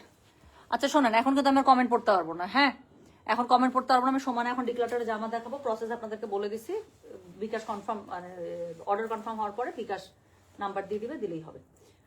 Speaker 1: আচ্ছা শোনেন, এখন কিন্তু আমি কমেন্ট পড়তে পারবো না। হ্যাঁ এখন কমেন্ট পড়তে পারবো না, আমি সমানে এখন ডিক্লাটারে জামা দেখাবো। প্রসেস আপনাদেরকে বলে দিছি, বিকাশ কনফার্ম, মানে অর্ডার কনফার্ম হওয়ার পরে বিকাশ নাম্বার দিয়ে দিবে, দিলেই হবে।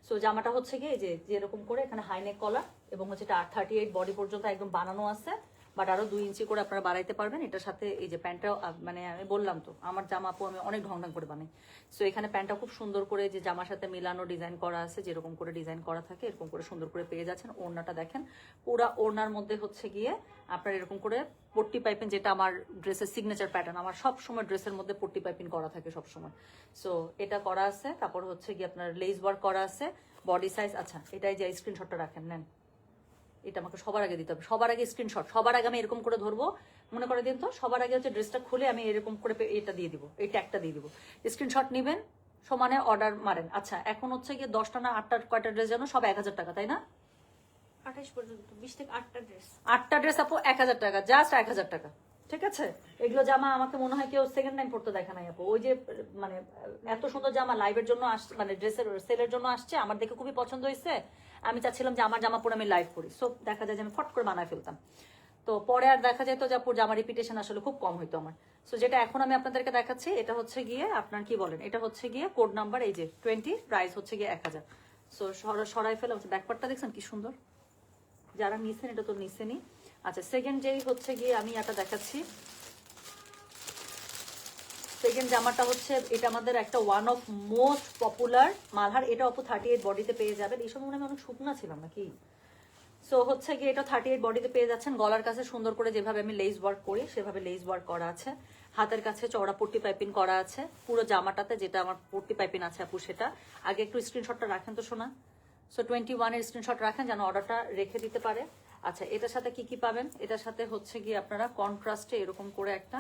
Speaker 1: সো জামাটা হচ্ছে গিয়ে এই যে যেরকম করে এখানে হাইনেক কলার, এবং হচ্ছে এটা 38 বডি পর্যন্ত একদম বানানো আছে, বাট আরো 2 ইঞ্চি করে আপনারা বাড়াইতে পারবেন। এটার সাথে এই যে প্যান্টটাও, মানে আমি বললাম তো আমার জামা আপু আমি অনেক ঢং ঢং করে বানাই। সো এখানে প্যান্টটা খুব সুন্দর করে যে জামার সাথে মিলানো ডিজাইন করা আছে, যেরকম করে ডিজাইন করা থাকে এরকম করে সুন্দর করে পেয়ে যাচ্ছেন। ওড়নাটা দেখেন, পুরা ওড়নার মধ্যে হচ্ছে গিয়ে আপনার এরকম করে পট্টি পাইপিং, যেটা আমার ড্রেসের সিগনেচার প্যাটার্ন, আমার সব সময় ড্রেসের মধ্যে পট্টি পাইপিং করা থাকে সব সময়। সো এটা করা আছে, তারপর হচ্ছে গিয়ে আপনার লেস ওয়ার্ক করা আছে, বডি সাইজ। আচ্ছা এটাই যে স্ক্রিনশটটা রাখেন, নেন, এটা আমাকে সবার আগে দিতে হবে, সবার আগে স্ক্রিনশট, সবার আগে আমি এরকম করে ধরবো, মনে করে দিন তো, সবার আগে হচ্ছে ড্রেসটা খুলে আমি এরকম করে এটা দিয়ে দিব, এই ট্যাগটা দিয়ে দিব, স্ক্রিনশট নেবেন, সমানে অর্ডার মারেন। আচ্ছা এখন হচ্ছে গিয়ে 10টা না 8টা কয়টা ড্রেস যেন, সব 1000 টাকা, তাই না?
Speaker 2: 28 পর্যন্ত 20 থেকে 8টা ড্রেস,
Speaker 1: 8টা ড্রেস আপু 1000 টাকা, জাস্ট 1000 টাকা। ঠিক আছে, এগুলো জামা আমাকে মনে হয় কেউ সেকেন্ড টাইম পড়তে দেখা নাই আপু। ওই যে মানে এত সুন্দর জামা লাইভের জন্য আসছে, মানে ড্রেসের সেলের জন্য আসছে, আমার দেখে খুবই পছন্দ হয়েছে। আমি চাচ্ছিলাম যে আমার জামা পরে আমি লাইভ করি, সো দেখা যায় যে আমি ফট করে বানায় ফেলতাম। তো পরে আর দেখা যেত যে আপুর জামা রিপিটেশন আসলে খুব কম হইতো আমার। সো যেটা এখন আমি আপনাদেরকে দেখাচ্ছি, এটা হচ্ছে গিয়ে আপনার কি বলেন, এটা হচ্ছে গিয়ে কোড নাম্বার এই যে 20, প্রাইস হচ্ছে গিয়ে 1000। সো সরাই ফেলা হচ্ছে, ব্যাকপার্টটা দেখছেন কি সুন্দর, যারা নিছেন এটা তো নিছেনই। আচ্ছা সেকেন্ড যেই হচ্ছে গিয়ে আমি এটা দেখাচ্ছি, সেকেন্ড জামাটা হচ্ছে এটা আমাদের একটা one of most popular Malhar, এটা অপু 38 বডিতে পেয়ে যাবেন। এই সময় আমি অনেক শুকনা ছিলাম নাকি। সো হচ্ছে গিয়ে এটা 38 বডিতে পেয়ে যাচ্ছেন। গলার কাছে সুন্দর করে যেভাবে আমি লেস ওয়ার্ক করি সেভাবে লেস ওয়ার্ক করা আছে, হাতের কাছে চওড়া পট্টি পাইপিং করা আছে পুরো জামাটাতে, যেটা আমার পট্টি পাইপিং আছে আপু সেটা। আগে একটু স্ক্রিনশটটা রাখেন তো শোনা। সো 21-এর স্ক্রিনশট রাখেন যেন অর্ডারটা রেখে দিতে পারে। আচ্ছা এটার সাথে কি কি পাবেন, এটার সাথে হচ্ছে গিয়ে আপনারা কন্ট্রাস্টে এরকম করে একটা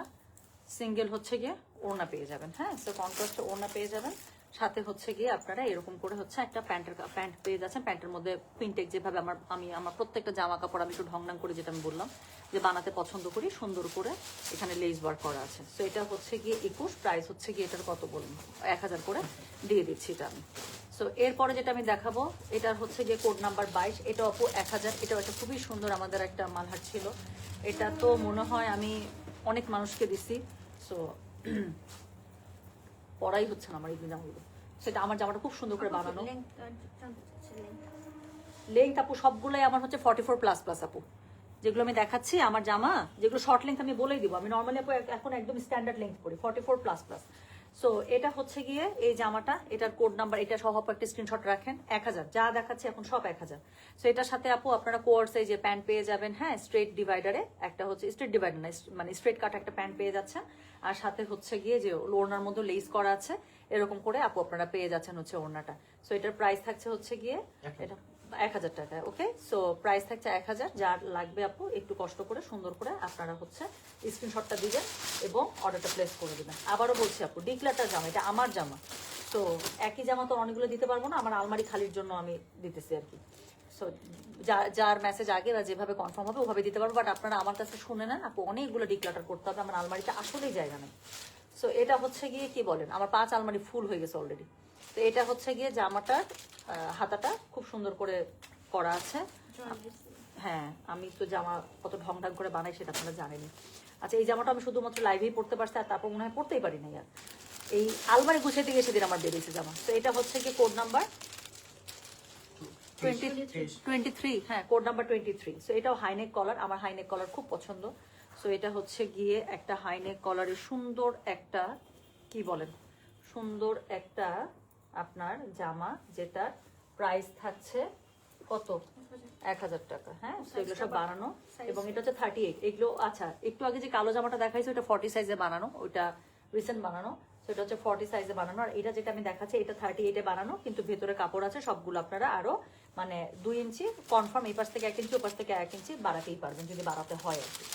Speaker 1: সিঙ্গেল হচ্ছে গিয়ে ওড়না পেয়ে যাবেন। হ্যাঁ সো কন্ট্রাস্টে ওড়না পেয়ে যাবেন, সাথে হচ্ছে গিয়ে আপনারা এরকম করে হচ্ছে একটা প্যান্ট পেয়ে যাচ্ছেন। প্যান্টের মধ্যে প্রিন্টেক যেভাবে আমার প্রত্যেকটা জামা কাপড় আমি একটু ঢংঢাং করে, যেটা আমি বললাম যে বানাতে পছন্দ করি, সুন্দর করে এখানে লেস ওয়ার্ক করা আছে। সো এটা হচ্ছে গিয়ে 21, প্রাইস হচ্ছে গিয়ে এটার কত বলুন, 1000 করে দিয়ে দিচ্ছি এটা আমি। সো এরপরে যেটা আমি দেখাবো, এটার হচ্ছে গিয়ে কোড নাম্বার 22, এটা অপু 1000। এটাও একটা খুবই সুন্দর আমাদের একটা মালহার ছিল। এটা তো মনে হয় আমি অনেক মানুষকে দিছি। সো পড়াই হচ্ছে না আমার এই জামাগুলো। সেটা আমার জামাটা খুব সুন্দর করে বানানো। লেন্থ আপু সবগুলোই আমার হচ্ছে 44++ আপু, যেগুলো আমি দেখাচ্ছি আমার জামা, যেগুলো শর্ট লেন্থ আমি বলেই দিব। আমি নর্মালি আপু এখন একদম স্ট্যান্ডার্ড লেন্থ পরি 44++। সো এটা হচ্ছে গিয়ে এই জামাটা, এটার কোড নাম্বার, এটা সহ আপু একটা স্ক্রিনশট রাখেন। 1000 যা দেখাচ্ছে এখন সব 1000। সো এটার সাথে আপু আপনারা কোয়ার্স এই যে প্যান্ট পেয়ে যাবেন, হ্যাঁ, স্ট্রেট ডিভাইডারে একটা হচ্ছে, স্ট্রেট ডিভাইডার না মানে স্ট্রেট কাট একটা প্যান্ট পেয়ে যাচ্ছেন। আর সাথে হচ্ছে গিয়ে যে ওড়নার মধ্যে লেস করা আছে এরকম করে আপু আপনারা পেয়ে যাচ্ছেন হচ্ছে ওড়নাটা। সো এটার প্রাইস থাকছে হচ্ছে গিয়ে এটা 1000 টাকা। ওকে, সো প্রাইস থাকছে 1000। যার লাগবে আপু একটু কষ্ট করে সুন্দর করে আপনারা হচ্ছে স্ক্রিনশটটা দিবেন এবং অর্ডারটা প্লেস করে দিবেন। আবারও বলছি আপু, ডিক্লাটার জামা, এটা আমার জামা। তো একই জামা তো অনেকগুলো দিতে পারবো না, আমার আলমারি খালির জন্য আমি দিতেছি আর কি। সো যার মেসেজ আগে বা যেভাবে কনফার্ম হবে ওভাবে দিতে পারবো। বাট আপনারা আমার কাছে শুনে নেন আপু, অনেকগুলো ডিক্লাটার করতে হবে, আমার আলমারিতে আসলেই জায়গা নেই। সো এটা হচ্ছে গিয়ে কি বলেন, আমার 5 আলমারি ফুল হয়ে গেছে অলরেডি। তো এটা হচ্ছে গিয়ে জামাটার হাতাটা খুব সুন্দর করে করা আছে। হ্যাঁ, আমি তো জামা কত ঢং ঢং করে বানাই সেটা আপনারা জানেনই। আচ্ছা, এই জামাটা আমি শুধুমাত্র লাইভেই পড়তে পারছি, আর তারপর মনে হয় পড়তেই পারি না। আর এই আলমারি গুছাইতে গিয়ে সেদিন আমার বেরিয়েছে জামা। তো এটা হচ্ছে গিয়ে কোড নাম্বার 23, হ্যাঁ, কোড নাম্বার 23। সো এটাও হাইনেক কলার, আমার হাইনেক কলার খুব পছন্দ। সো এটা হচ্ছে গিয়ে একটা হাইনেক কলারের সুন্দর একটা, কি বলেন, সুন্দর একটা আপনার জামা, যেটার প্রাইস থাকছে কত, 1000 টাকা। হ্যাঁ, তো এগুলো সব বানানো, এবং এটা হচ্ছে 38 এগুলো। আচ্ছা, একটু আগে যে কালো জামাটা দেখাইছে ওটা 40 সাইজে বানানো, ওইটা রিসেন্ট বানানো। সেটা হচ্ছে 40 সাইজে বানানো। আর এটা যেটা আমি দেখাচ্ছি এটা 38-এ বানানো, কিন্তু ভেতরে কাপড় আছে। সবগুলো আপনারা আরো মানে 2 ইঞ্চি কনফার্ম, এই পাশ থেকে 1 ইঞ্চি, ও পাশ থেকে 1 ইঞ্চি বাড়াতেই পারবেন যদি বাড়াতে হয় আর কি।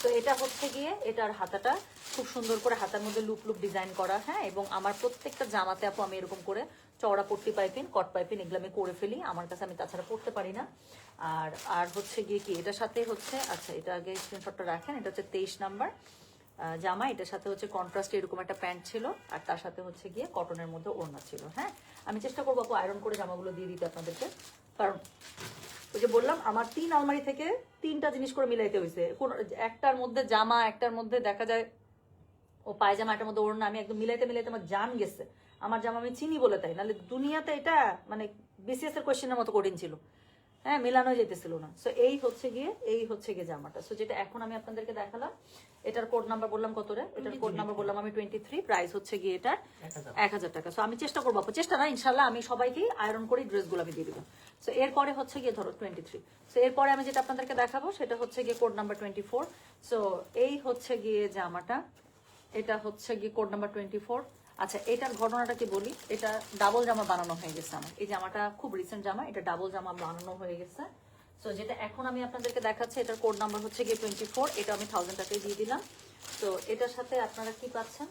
Speaker 1: তো এটা হচ্ছে গিয়ে এটার হাতাটা খুব সুন্দর করে হাতার মধ্যে লুপ লুপ ডিজাইন করা। হ্যাঁ, এবং আমার প্রত্যেকটা জামাতে আপু আমি এরকম করে চওড়া পট্টি পাইপিং, কট পাইপিং এগুলো আমি করে ফেলি আমার কাছে, আমি তাছাড়া পড়তে পারি না। আর হচ্ছে গিয়ে কি এটার সাথে হচ্ছে, আচ্ছা এটা আগে স্ক্রিনশটটা রাখেন, এটা হচ্ছে 23 নাম্বার জামা। এটার সাথে হচ্ছে কন্ট্রাস্ট এরকম একটা প্যান্ট ছিল, আর তার সাথে হচ্ছে গিয়ে কটনের মধ্যে ওড়না ছিল। হ্যাঁ, আমি চেষ্টা করবো আপু আয়রন করে জামাগুলো দিয়ে দিতে আপনাদেরকে, কারণ ওই যে বললাম আমার 3 আলমারি থেকে 3টা জিনিস করে মিলাইতে হয়েছে। কোন একটার মধ্যে জামা, একটার মধ্যে দেখা যায় ও পায়জামা, একটার মধ্যে ওড়না, আমি একদম মিলাইতে মিলাইতে আমার জান গেছে। আমার জামা আমি চিনি বলে তাই, নাহলে দুনিয়াতে এটা মানে বিসিএস এর কোয়েশ্চেনের মতো কঠিন ছিল। হ্যাঁ, মেলানো যেতেছিল না। সো এই হচ্ছে গিয়ে জামাটা। সো যেটা এখন আমি আপনাদেরকে দেখালাম, এটার কোড নাম্বার বললাম কত রে, এটার কোড নাম্বার বললাম আমি 23, প্রাইস হচ্ছে গিয়ে এটার 1000 টাকা। সো আমি চেষ্টা করবো, চেষ্টা না ইনশাল্লাহ আমি সবাইকেই আয়রন করে ড্রেসগুলো আমি দিয়ে দেবো। সো এরপরে হচ্ছে গিয়ে ধরো 23। সো এরপরে আমি যেটা আপনাদেরকে দেখাবো সেটা হচ্ছে গিয়ে কোড নাম্বার 24। সো এই হচ্ছে গিয়ে জামাটা, এটা হচ্ছে গিয়ে কোড নাম্বার 24। আচ্ছা, এটার ঘটনাটা কি বলি, এটা ডাবল জামা বানানো হয়ে গেছে আমার। এই জামাটা খুব রিসেন্ট জামা, এটা ডাবল জামা বানানো হয়ে গেছে। সো যেটা এখন আমি আপনাদেরকে দেখাচ্ছি এটার কোড নাম্বার হচ্ছে গিয়ে 24। এটা আমি 1000 টাকায় দিয়ে দিলাম। তো এটার সাথে আপনারা কি পাচ্ছেন,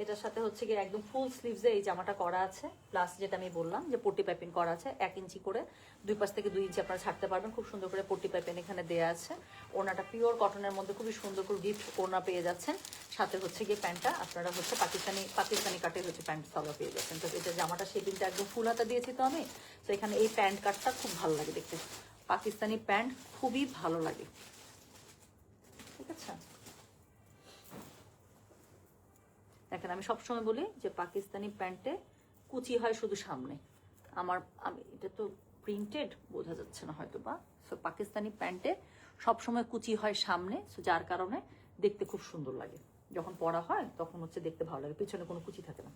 Speaker 1: এটার সাথে হচ্ছে গিয়ে একদম ফুল স্লিভসে এই জামাটা করা আছে, প্লাস যেটা আমি বললাম যে পট্টি পাইপিং করা আছে 1 ইঞ্চি করে, 2 পাশ থেকে 2 ইঞ্চি আপনারা ছাড়তে পারবেন। খুব সুন্দর করে পট্টি পাইপিং এখানে দেয়া আছে। ওনাটা পিওর কটনের মধ্যে খুবই সুন্দর করে গিফট ওনা পেয়ে যাচ্ছেন। সাথে হচ্ছে গিয়ে প্যান্টটা আপনারা হচ্ছে পাকিস্তানি কাটের হচ্ছে প্যান্ট সালোয়ার পেয়ে যাচ্ছেন। তো এটা জামাটা শেপিংটা একদম ফুল হাতা দিয়েছি তো আমি। তো এখানে এই প্যান্ট কাটটা খুব ভালো লাগে দেখতে, পাকিস্তানি প্যান্ট খুবই ভালো লাগে। ঠিক আছে, দেখেন আমি সবসময় বলি যে পাকিস্তানি প্যান্টে কুচি হয় শুধু সামনে। আমি এটা তো প্রিন্টেড বোঝা যাচ্ছে না হয়তো বা, সো পাকিস্তানি প্যান্টে সবসময় কুচি হয় সামনে, সো যার কারণে দেখতে খুব সুন্দর লাগে। যখন পরা হয় তখন হচ্ছে দেখতে ভালো লাগে, পিছনে কোনো কুচি থাকে না।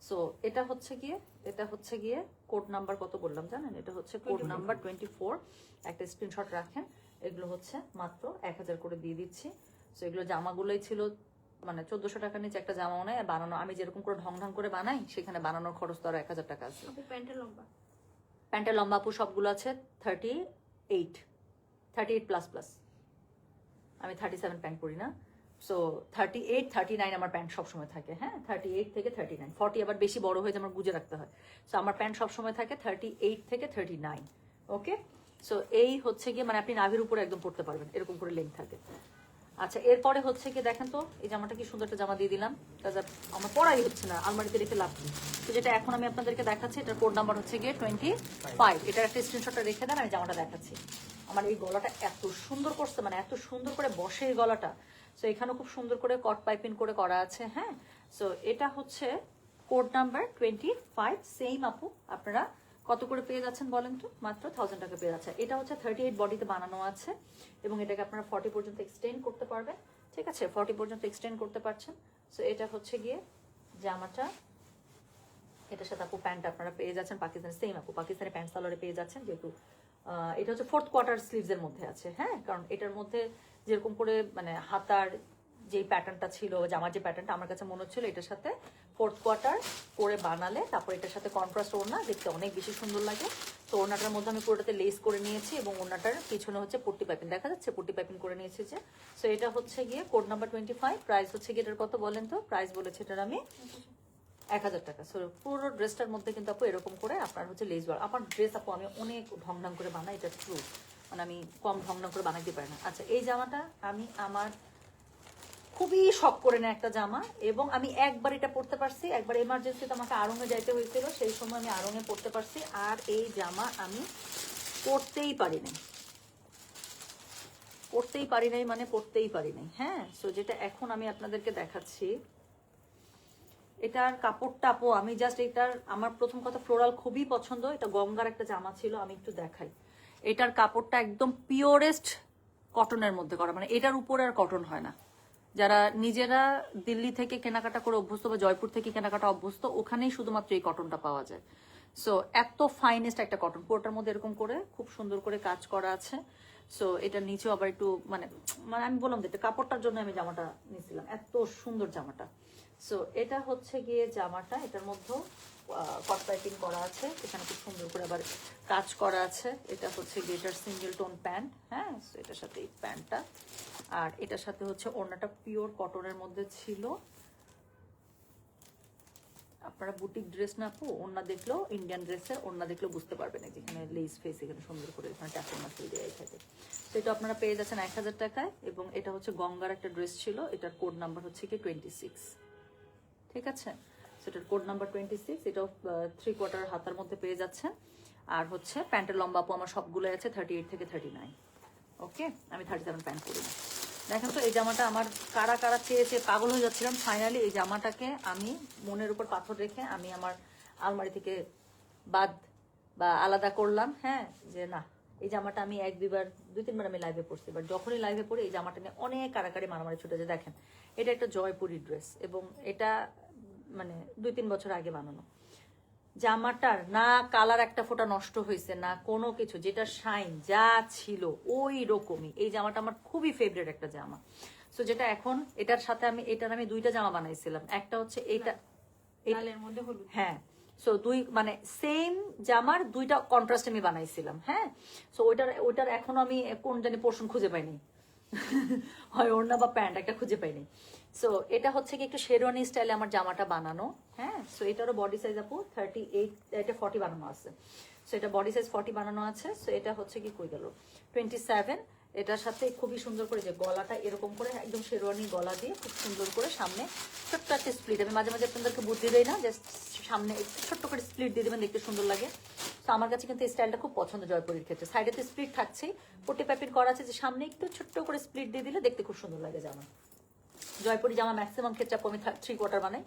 Speaker 1: সো এটা হচ্ছে গিয়ে কোড নাম্বার কত বললাম জানেন, এটা হচ্ছে কোড নাম্বার 24। একটা স্ক্রিনশট রাখেন। এগুলো হচ্ছে মাত্র 1000 করে দিয়ে দিচ্ছি। সো এগুলো জামাগুলোই ছিল মানে 1400 টাকা নিচে একটা জামাও নেই। বানানো আমি যেরকম করে ঢং ঢং করে বানাই, সেখানে বানানোর খরচ তো আর 1000 টাকা আছে। প্যান্টের লম্বা আপু সবগুলো আছে 38++। আমি 37 প্যান্ট পরি না। সো 38, 39 আমার প্যান্ট সবসময় থাকে, হ্যাঁ 38 থেকে 39, 40 আবার বেশি বড় হয়ে যায়, আমার গুজে রাখতে হয়। সো আমার প্যান্ট সবসময় থাকে 38 থেকে 39। ওকে, সো এই হচ্ছে গিয়ে মানে আপনি নাভির উপরে একদম পড়তে পারবেন, এরকম করে লেন্থ থাকে। আচ্ছা, এরপরে হচ্ছে কি দেখেন তো, এই জামাটা কি সুন্দর একটা জামা দিয়ে দিলাম, আমার পড়াই হচ্ছে না, আলমারিতে রেখে লাভ নেই। তো যেটা এখন আমি আপনাদেরকে দেখাচ্ছি, এটার কোড নাম্বার হচ্ছে গিয়ে 25। এটার একটা স্ক্রিনশটটা রেখে দেন, আমি জামাটা দেখাচ্ছি। আমার এই গলাটা এত সুন্দর করছে, মানে এত সুন্দর করে বসে এই গলাটা। সো এখানেও খুব সুন্দর করে কট পাইপিং করে করা আছে, হ্যাঁ। সো এটা হচ্ছে কোড নাম্বার 25। সেম আপু, আপনারা কত করে পেয়ে যাচ্ছেন বলেন তো? মাত্র 1000 টাকা পেয়ে যাচ্ছে। এটা হচ্ছে 38 বডিতে বানানো আছে এবং এটাকে আপনারা 40 পর্যন্ত এক্সটেন্ড করতে পারবেন, ঠিক আছে? 40 পর্যন্ত এক্সটেন্ড করতে পারছেন। সো এটা হচ্ছে গিয়ে জামাটা, এটার সাথে আপু প্যান্ট আপনারা পেয়ে যাচ্ছেন পাকিস্তানি, সেম আপু পাকিস্তানি প্যান্ট সালোয়ারে পেয়ে যাচ্ছেন, যেহেতু এটা হচ্ছে 4th কোয়ার্টার স্লিভসের মধ্যে আছে, হ্যাঁ। কারণ এটার মধ্যে যেরকম করে মানে হাতার যে প্যাটার্নটা ছিল, জামার যে প্যাটার্নটা আমার কাছে মনে হচ্ছিল এটার সাথে 4th কোয়ার্টার করে বানালে তারপর এটার সাথে কন্ট্রাস্ট ওড়না দেখতে অনেক বেশি সুন্দর লাগে। তো ওড়নাটার মধ্যে আমি পুরোটাতে লেস করে নিয়েছি এবং ওড়নাটার পিছনে হচ্ছে পট্টি পাইপিং, দেখা যাচ্ছে পট্টি পাইপিং করে নিয়েছি যে। সো এটা হচ্ছে গিয়ে কোড নাম্বার 25। প্রাইস হচ্ছে গিয়ে এটার কত বলেন তো? প্রাইস বলেছে এটার আমি 1000 টাকা। সো পুরো ড্রেসটার মধ্যে কিন্তু আপু এরকম করে আপনার হচ্ছে লেস ওয়ার্ক। আমার ড্রেস আপু আমি অনেক ঢং করে বানাই, এটা ট্রু, মানে আমি কম ঢং করে বানাইতে পারি না। আচ্ছা, এই জামাটা আমি আমার খুবই শখ করে নেয় একটা জামা, এবং আমি একবার এটা পরতে পারছি, একবার এমার্জেন্সিতে আমাকে আড়ঙে যাইতে হয়েছিল, সেই সময় আমি আড়ঙে পরতে পারছি, আর এই জামা আমি পরতেই পারি নাই, মানে পরতেই পারি নাই, হ্যাঁ। সো যেটা এখন আমি আপনাদেরকে দেখাচ্ছি, এটার কাপড়টা আপু আমি জাস্ট এটার, আমার প্রথম কথা ফ্লোরাল খুবই পছন্দ, এটা গঙ্গার একটা জামা ছিল, আমি একটু দেখাই। এটার কাপড়টা একদম পিওরেস্ট কটনের মধ্যে করা, মানে এটার উপরে আর কটন হয় না। যারা নিজেরা দিল্লি থেকে কেনাকাটা করে অভ্যস্ত বা জয়পুর থেকে কেনাকাটা অভ্যস্ত, ওখানেই শুধুমাত্র এই কটনটা পাওয়া যায়। সো এত ফাইনেস্ট একটা কটন, পুরোটার মধ্যে এরকম করে খুব সুন্দর করে কাজ করা আছে। সো এটা নিচেও আবার একটু মানে মানে আমি বললাম যে এটা কাপড়টার জন্য আমি জামাটা নিয়েছিলাম, এত সুন্দর জামাটা। সো এটা হচ্ছে গিয়ে জামাটা, এটার মধ্যেও কট পাইপিং করা আছে, এখানে খুব সুন্দর করে আবার কাজ করা আছে। এটা হচ্ছে গিয়ে এটার সিঙ্গেল টোন প্যান্ট, হ্যাঁ। সো এটার সাথে এই প্যান্টটা, আর এটার সাথে হচ্ছে ওড়নাটা পিওর কটনের মধ্যে ছিল। আপনারা বুটিক ড্রেস না আপু, ওড়না দেখলেও ইন্ডিয়ান ড্রেসের ওড়না দেখলেও বুঝতে পারবেন, যেখানে লেস ফেস এখানে সুন্দর করে এখানে ট্যাপের মাসেল দেওয়াই থাকে। তো এটা আপনারা পেয়ে যাচ্ছেন 1000 টাকায়, এবং এটা হচ্ছে গঙ্গার একটা ড্রেস ছিল, এটার কোড নাম্বার হচ্ছে কি 26, ঠিক আছে? সেটার কোড নাম্বার 26, এটাও 3 কোয়ার্টার হাতার মধ্যে পেয়ে যাচ্ছেন। আর হচ্ছে প্যান্টের লম্বা আপু আমার সবগুলো আছে 38 থেকে 39। ওকে, আমি 37 প্যান্ট করি না। দেখেন তো এই জামাটা আমার কারা কারা চেয়ে পাগল হয়ে যাচ্ছিলাম, ফাইনালি এই জামাটাকে আমি মনের উপর পাথর রেখে আমি আমার আলমারি থেকে বাদ বা আলাদা করলাম, হ্যাঁ। যে না, এই জামাটা আমি 1-2বার 2-3বার আমি লাইভে পড়ছি, বাট যখনই লাইভে পড়ি এই জামাটা নিয়ে অনেক কারাকারি মারামারি ছুটে যায়। দেখেন, এটা একটা জয়পুরি ড্রেস এবং এটা মানে 2-3 বছর আগে বানানো। জামাটার না কালার একটা ফোঁটা নষ্ট হয়েছে, না কোনো কিছু, যেটা শাইন যা ছিল ওই রকমই। এই জামাটা আমার খুবই ফেভারিট একটা জামা। সো যেটা এখন এটার সাথে এটার আমি 2টা জামা বানাইছিলাম, একটা হচ্ছে এইটা,
Speaker 2: লালের মধ্যে হলুদ,
Speaker 1: হ্যাঁ। সো মানে সেম জামার 2টা কন্ট্রাস্ট আমি বানাইছিলাম, হ্যাঁ। সো ওইটার এখনো আমি কোন জানি পোর্শন খুঁজে পাইনি, হয় ওড়না বা প্যান্ট একটা খুঁজে পাইনি। সো এটা হচ্ছে কি একটু শেরওয়ানি স্টাইলে আমার জামাটা বানানো, হ্যাঁ। সো এটারও বডি সাইজ আপু 38, এটা 40 বানানো আছে। সো এটা বডি সাইজ 40 বানানো আছে। সো এটা হচ্ছে কি কই গেল 27। এটার সাথে খুবই সুন্দর করে যে গলাটা এরকম করে একদম শেরওয়ানি গলা দিয়ে খুব সুন্দর করে সামনে ছোট্ট একটা স্প্লিট, আমি মাঝে মাঝে আপনাদেরকে বুদ্ধি দেই না, জাস্ট সামনে ছোট্ট করে স্প্লিট দিয়ে দেবেন, দেখতে সুন্দর লাগে। তো আমার কাছে কিন্তু এই স্টাইলটা খুব পছন্দ জয়পুরের ক্ষেত্রে। সাইডে তো স্প্লিট থাকছেই, পট্টি পাইপিং করা আছে, যে সামনে একটু ছোট্ট করে স্প্লিট দিয়ে দিলে দেখতে খুব সুন্দর লাগে জামা। জয়পুরি জামা ম্যাক্সিমাম ক্ষেত্রে আমি 3 কোয়ার্টার বানাই,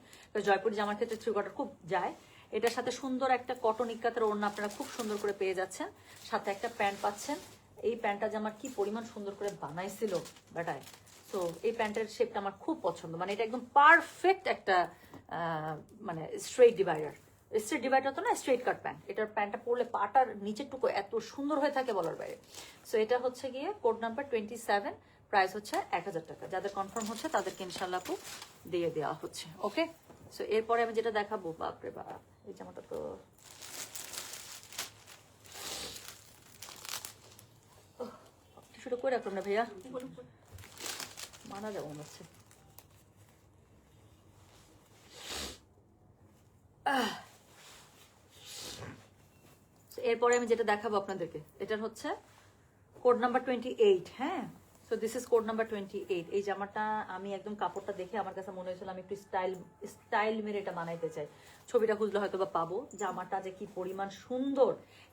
Speaker 1: জয়পুরি জামার ক্ষেত্রে 3 কোয়ার্টার খুব যায়। এটার সাথে সুন্দর একটা কটন ইক্কাতের ওড়না আপনারা খুব সুন্দর করে পেয়ে যাচ্ছেন, সাথে একটা প্যান্ট পাচ্ছেন। এই প্যান্টটা জামার কি পরিমাণ সুন্দর করে বানাইছিল বেটায়। তো এই প্যান্টের শেপটা আমার খুব পছন্দ, মানে এটা একদম পারফেক্ট একটা মানে স্ট্রেট ডিভাইডার। স্ট্রেট ডিভাইডার তো না, স্ট্রেট কাট প্যান্ট। এটার প্যান্টটা পরলে পাটার নিচের টুকু এত সুন্দর হয়ে থাকে বলার বাইরে। সো এটা হচ্ছে গিয়ে কোড নাম্বার 27, প্রাইস হচ্ছে 1000 টাকা। যাদের কনফার্ম হচ্ছে তাদেরকে ইনশাল্লাহ আপু দিয়ে দেওয়া হচ্ছে। ওকে, সো এরপরে আমি যেটা দেখাবো, বাপরে বাপ, এই জামাটা তো টিস্যুটা করে রাখলাম না ভাইয়া, মানা যাবো মনে হচ্ছে। এরপরে আমি যেটা দেখাবো আপনাদেরকে, এটার হচ্ছে কোড নাম্বার 28। হ্যাঁ, so this is code number 28। এই জামাটা আমি একদম কাপড়টা দেখে আমার কাছে মনে হয়েছিল আমি একটু স্টাইল মেরে এটা বানাইতে চাই। ছবিটা খুঁজলে হয়তো বা পাবো। জামাটা যে কি পরিমাণ সুন্দর।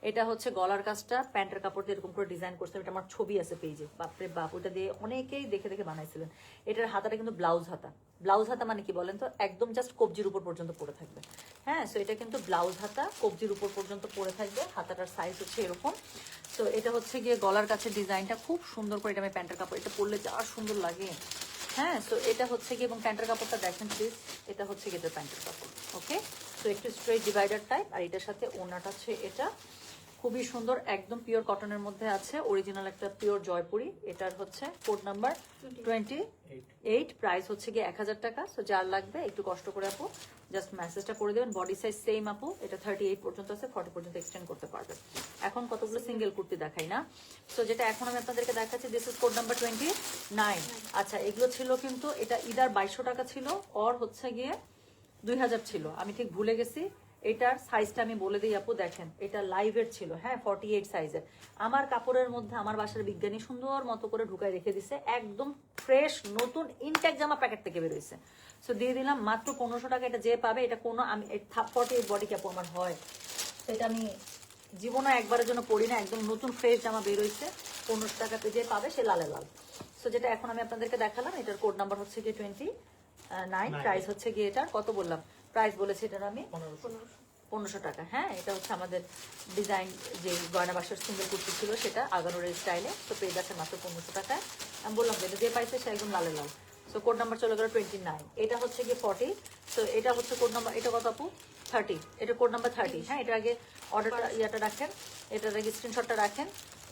Speaker 1: এটা হচ্ছে গলার কাজটা প্যান্টের কাপড় দিয়ে এরকম করে ডিজাইন করছে। এটা আমার ছবি আছে পেজে, বাপরে বাপ, ওটা দিয়ে অনেকেই দেখে দেখে বানাইছিলেন। এটার হাতাটা কিন্তু ব্লাউজ হাতা। ব্লাউজ হাতা মানে কি বলেন তো, একদম জাস্ট কবজির উপর পর্যন্ত পড়ে থাকবে। হ্যাঁ, সো এটা কিন্তু ব্লাউজ হাতা, কবজির উপর পর্যন্ত পড়ে থাকবে। হাতাটার সাইজ হচ্ছে এরকম। তো এটা হচ্ছে গিয়ে গলার কাছে ডিজাইনটা খুব সুন্দর করে, এটা আমি প্যান্টের কাপড়, এটা পরলে যা সুন্দর লাগে। হ্যাঁ, তো এটা হচ্ছে গিয়ে, এবং প্যান্টের কাপড়টা দেখেন প্লিজ, এটা হচ্ছে গিয়ে এটা প্যান্টের কাপড়। ওকে, তো একটু স্ট্রেট ডিভাইডার টাইপ, আর এটার সাথে ওড়নাটা হচ্ছে এটা খুবই সুন্দর, একদম পিওর কটনের মধ্যে আছে, অরিজিনাল একটা পিওর জয়পুরি। এটার হচ্ছে কোড নাম্বার 28, প্রাইস হচ্ছে গিয়ে 1000 টাকা। সো যার লাগবে একটু কষ্ট করে আপু জাস্ট মেসেজটা করে দেবেন। বডি সাইজ সেম আপু, এটা 38 পর্যন্ত আছে, 40 পর্যন্ত এক্সটেন্ড করতে পারবে। এখন কতগুলো সিঙ্গেল কুর্তি দেখাই না। সো যেটা এখন আমি আপনাদেরকে দেখাচ্ছি, দিস ইজ কোড নাম্বার 29। আচ্ছা, এগুলো ছিল কিন্তু, এটা ইদার 2200 টাকা ছিল, অর হচ্ছে গিয়ে 2000 ছিল, আমি ঠিক ভুলে গেছি। এটার সাইজটা আমি বলে দিই আপু, দেখেন এটা লাইভের ছিল। হ্যাঁ, 48 সাইজের। আমার কাপড়ের মধ্যে আমার বাসার বিজ্ঞানী সুন্দর মতো করে ঢুকায় রেখে দিছে, একদম ফ্রেশ নতুন ইনটেক জামা প্যাকেট থেকে বেরোইছে। সো দিয়ে দিলাম মাত্র 1500 টাকা। এটা যে পাবে, এটা কোনো আমি 48 বডি ক্যাপ আমার হয়, সেটা আমি জীবনে একবারের জন্য পড়ি না, একদম নতুন ফ্রেশ জামা বেরোইছে। 1500 টাকাতে যে পাবে সে লালে লাল। সো যেটা এখন আমি আপনাদেরকে দেখালাম, এটার কোড নাম্বার হচ্ছে গিয়ে 29, প্রাইস হচ্ছে গিয়ে, এটা কত বললাম, প্রাইস বলেছি এটার আমি 1500 টাকা। হ্যাঁ, এটা হচ্ছে আমাদের ডিজাইন যে গয়না বাসার সিঙ্গেল কুর্তি ছিল, সেটা আগানোর স্টাইলে। তো পেয়ে যাচ্ছে মাত্র 1500 টাকায়। আমি বললাম যে যে পাইছে সে একদম লালে লাল। সো কোড নাম্বার চলে গেল 29। এটা হচ্ছে গিয়ে 40। তো এটা হচ্ছে কোড নাম্বার, এটা কত আপু? 30। এটা কোড নাম্বার 30। হ্যাঁ, এটা আগে অর্ডারটা ইয়াটা রাখেন, এটার আগে স্ক্রিনশটটা রাখেন।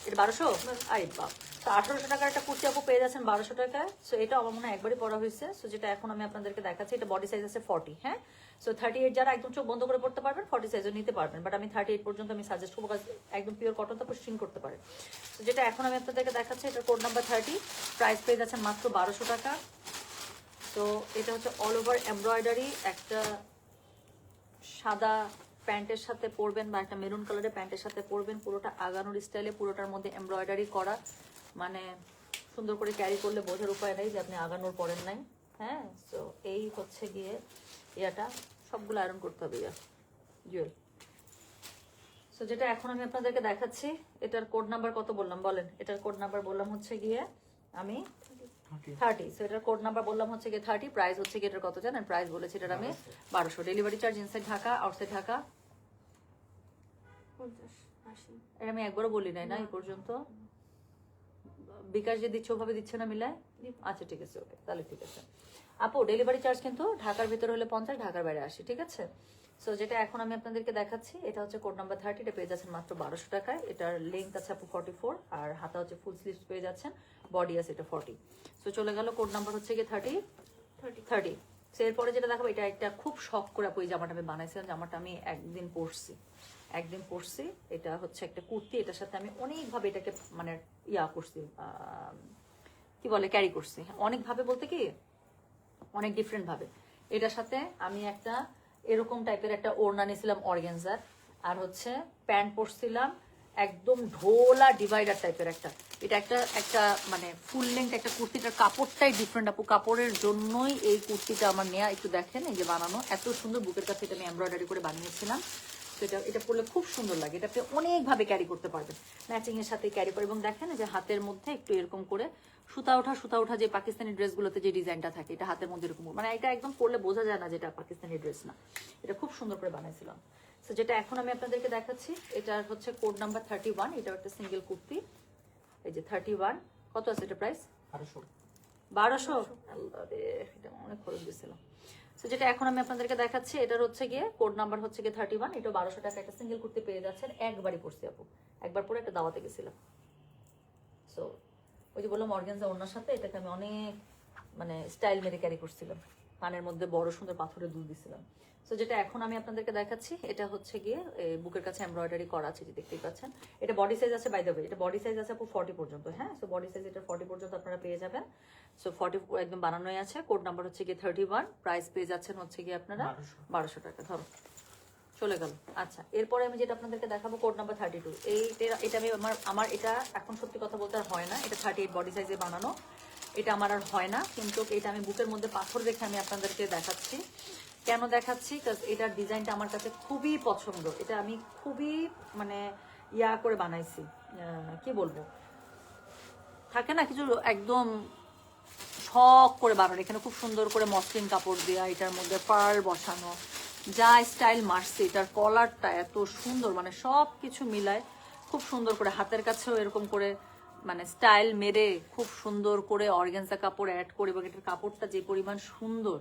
Speaker 1: এটা 1200, আই বাপ। তো 1800 টাকার একটা কুর্তি আপু পেয়ে যাচ্ছেন 1200 টাকায়। সো এটা আমার মনে হয় একবারই পরা হয়েছে। সো যেটা এখন আমি আপনাদেরকে দেখাচ্ছি, এটা বডি সাইজ আছে 40। হ্যাঁ, সো 38 যারা একদম চোখ বন্ধ করে পড়তে পারবেন 40 সাইজও নিতে পারবেন, বাট আমি 38 পর্যন্ত আমি সাজেস্ট করবো, একদম পিওর কটন, তারপর স্ট্রিং করতে পারে। তো যেটা এখন আমি আপনাদেরকে দেখাচ্ছি, এটা কোড নাম্বার 30, প্রাইস পেয়ে যাচ্ছেন মাত্র 1200 টাকা। তো এটা হচ্ছে অল ওভার এমব্রয়ডারি, একটা সাদা প্যান্টের সাথে পরবেন বা একটা মেরুন কালারের প্যান্টের সাথে পরবেন, পুরোটা আগানোর স্টাইলে, পুরোটার মধ্যে এমব্রয়ডারি করা, মানে সুন্দর করে ক্যারি করলে বোঝার উপায় নেই যে আপনি আগানোর পরেন নাই। হ্যাঁ, তো এই হচ্ছে গিয়ে ইয়াটা, সবগুলো আয়রন করতে হবে ইয়া জুয়েল। সো যেটা এখন আমি আপনাদেরকে দেখাচ্ছি, এটার কোড নাম্বার কত বললাম বলেন? এটার কোড নাম্বার বললাম হচ্ছে গিয়ে আমি 30। সো এটার কোড নাম্বার বললাম হচ্ছে গিয়ে 30, প্রাইস হচ্ছে গিয়ে এটার কত জানেন? প্রাইস বলেছি এটার আমি 1200। Delivery charge inside Dhaka, outside Dhaka
Speaker 2: 50-80।
Speaker 1: এটা আমি একবারও বলি নাই না এই পর্যন্ত। বিকাশ যে দিচ্ছে ওভাবে দিচ্ছে না মিলায়? আচ্ছা ঠিক আছে, ওকে, তাহলে ঠিক আছে আপু। ডেলিভারি চার্জ কিন্তু ঢাকার ভিতরে হলে 50, ঢাকার বাইরে 80, ঠিক আছে? সো যেটা এখন আমি আপনাদেরকে দেখাচ্ছি, এটা হচ্ছে কোড নাম্বার 30, এটা পেয়ে যাচ্ছেন মাত্র 1200 টাকায়। এটার লেন্থ আছে আপু 44, আর হাতা হচ্ছে ফুল স্লিভস পেয়ে যাচ্ছেন, বডি আছে এটা 40। সো চলে গেল, কোড নাম্বার হচ্ছে গিয়ে 30। সো এরপরে যেটা দেখাবো, এটা একটা খুব শখ করে আপু এই জামাটা আমি বানাইছিলাম। জামাটা আমি একদিন পরছি। এটা হচ্ছে একটা কুর্তি, এটার সাথে আমি অনেকভাবে এটাকে মানে ইয়া করছি, কি বলে, ক্যারি করছি। অনেকভাবে বলতে কি, অনেক ডিফারেন্ট ভাবে। এটার সাথে আমি একটা এরকম টাইপের একটা ওড়না নিয়েছিলাম অর্গানজার, আর হচ্ছে প্যান্ট পরছিলাম একদম ঢোলা ডিভাইডার টাইপের একটা। এটা একটা মানে ফুল লেন্থ একটা কুর্তিটার কাপড়টাই ডিফারেন্ট আপু, কাপড়ের জন্যই এই কুর্তিটা আমার নেওয়া। একটু দেখেন, এই যে বানানো এত সুন্দর, বুকের কাছে এটা আমি এমব্রয়ডারি করে বানিয়েছিলাম। তো এটা পরলে খুব সুন্দর লাগে, এটা আপনি অনেকভাবে ক্যারি করতে পারবেন, ম্যাচিং এর সাথে ক্যারি করে। এবং দেখেন যে হাতের মধ্যে একটু এরকম করে সুতা ওঠা যে পাকিস্তানি ড্রেসগুলোতে যে ডিজাইনটা থাকে, এটা হাতের মধ্যে এরকম, মানে এটা একদম পরলে বোঝা যায় না যেটা পাকিস্তানি ড্রেস না। এটা খুব সুন্দর করে বানাইছিলাম। তো যেটা এখন আমি আপনাদেরকে দেখাচ্ছি, এটা হচ্ছে কোড নাম্বার 31, এটা একটা সিঙ্গেল কুর্তি, এই যে 31। কত আছে এটা প্রাইস? 1200। আল্লাহ রে, এটা অনেক খরচ দিয়েছিলাম। তো যেটা এখন আমি আপনাদেরকে দেখাচ্ছি, এটার হচ্ছে গিয়ে কোড নাম্বার হচ্ছে গিয়ে 31, এটা 1200 টাকা একটা সিঙ্গেল কুর্তি পেয়ে যাচ্ছেন। একবারই পরছি আপু, একবার পরে একটা দাওয়াতে গেছিলাম। সো ওই যে বললাম অর্গানজা ওনার সাথে এটাকে আমি অনেক মানে স্টাইল মেরে ক্যারি করছিলাম, কানের মধ্যে বড় সুন্দর পাথরের দুল দিছিলাম। সো যেটা এখন আমি আপনাদেরকে দেখাচ্ছি, এটা হচ্ছে গিয়ে বুকের কাছে এমব্রয়ডারি করা আছে, যে দেখতেই পাচ্ছেন। এটা বডি সাইজ আছে, বাই দ্য ওয়ে এটা বডি সাইজ আছে আপু 40 পর্যন্ত। হ্যাঁ, সো বডি সাইজ এটা 40 পর্যন্ত আপনারা পেয়ে যাবেন। সো 40 একদম বানানোই আছে। কোড নাম্বার হচ্ছে গিয়ে 31, প্রাইস পেয়ে যাচ্ছেন হচ্ছে গিয়ে আপনারা 1200 টাকা। ধরো চলে গেল। আচ্ছা, এরপরে আমি যেটা আপনাদেরকে দেখাবো কোড নাম্বার 32। এটা আমি আমার এটা এখন সত্যি কথা বলতে আর হয় না, এটা 38 বডি সাইজে বানানো, এটা আমার আর হয় না, কিন্তু এটা আমি বুকের মধ্যে পাথর রেখে আমি আপনাদেরকে দেখাচ্ছি। কেন দেখাচ্ছি? কারণ এটার ডিজাইনটা আমার কাছে খুবই পছন্দ, এটা আমি খুবই মানে ইয়া করে বানাইছি, কি বলবো, থাকে না কিছু একদম শখ করে বানানো। এখানে খুব সুন্দর করে মসলিন কাপড় দেওয়া, এটার মধ্যে পার্ল বসানো, যা স্টাইল মারছে, এটার কলারটা এত সুন্দর, মানে সব কিছু মিলায় খুব সুন্দর করে হাতের কাছেও এরকম করে মানে স্টাইল মেরে খুব সুন্দর করে অর্গানজা কাপড় অ্যাড করে, এবং এটার কাপড়টা যে পরিমাণ সুন্দর,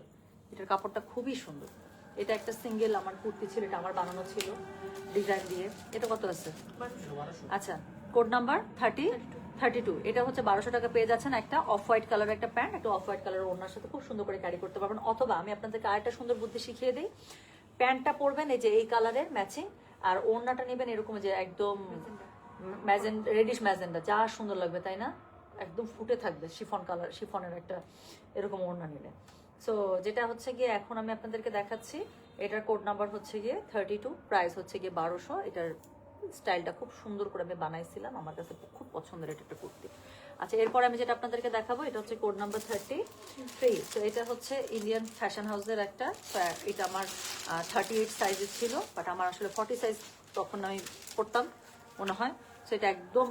Speaker 1: এটার কাপড়টা খুবই সুন্দর। এটা একটা সিঙ্গেল আমার কুর্তি ছিল, এটা আমার বানানো ছিল ডিজাইন দিয়ে। এটা কত আছে? আচ্ছা, কোড নাম্বার 32। এটা হচ্ছে 1200 টাকা পেয়ে যাচ্ছেন। একটা অফ হোয়াইট কালার একটা প্যান্ট, একটা অফ হোয়াইট কালারের ওড়নার সাথে খুব সুন্দর করে ক্যারি করতে পারবেন। অথবা আমি আপনাদেরকে আরেকটা সুন্দর বুদ্ধি শিখিয়ে দিই, প্যান্টটা পরবেন এই যে এই কালারের ম্যাচিং, আর ওড়নাটা নেবেন এরকম যে একদম রেডিশ ম্যাজেন্ডা, যা সুন্দর লাগবে তাই না, একদম ফুটে থাকবে শিফন কালার, শিফনের একটা এরকম ওড়না নিলে। সো যেটা হচ্ছে গিয়ে এখন আমি আপনাদেরকে দেখাচ্ছি, এটার কোড নাম্বার হচ্ছে গিয়ে 32, প্রাইস হচ্ছে গিয়ে 1200। এটার স্টাইলটা খুব সুন্দর করে আমি বানাইছিলাম, আমার কাছে খুব পছন্দের এটা একটা কুর্তি। আচ্ছা, এরপর আমি যেটা আপনাদেরকে দেখাবো এটা হচ্ছে কোড নাম্বার 33। তো এটা হচ্ছে ইন্ডিয়ান ফ্যাশন হাউসের একটা, এটা আমার 38 সাইজের ছিল, বাট আমার আসলে 40 সাইজ তখন আমি পড়তাম মনে হয়। সো এটা একদম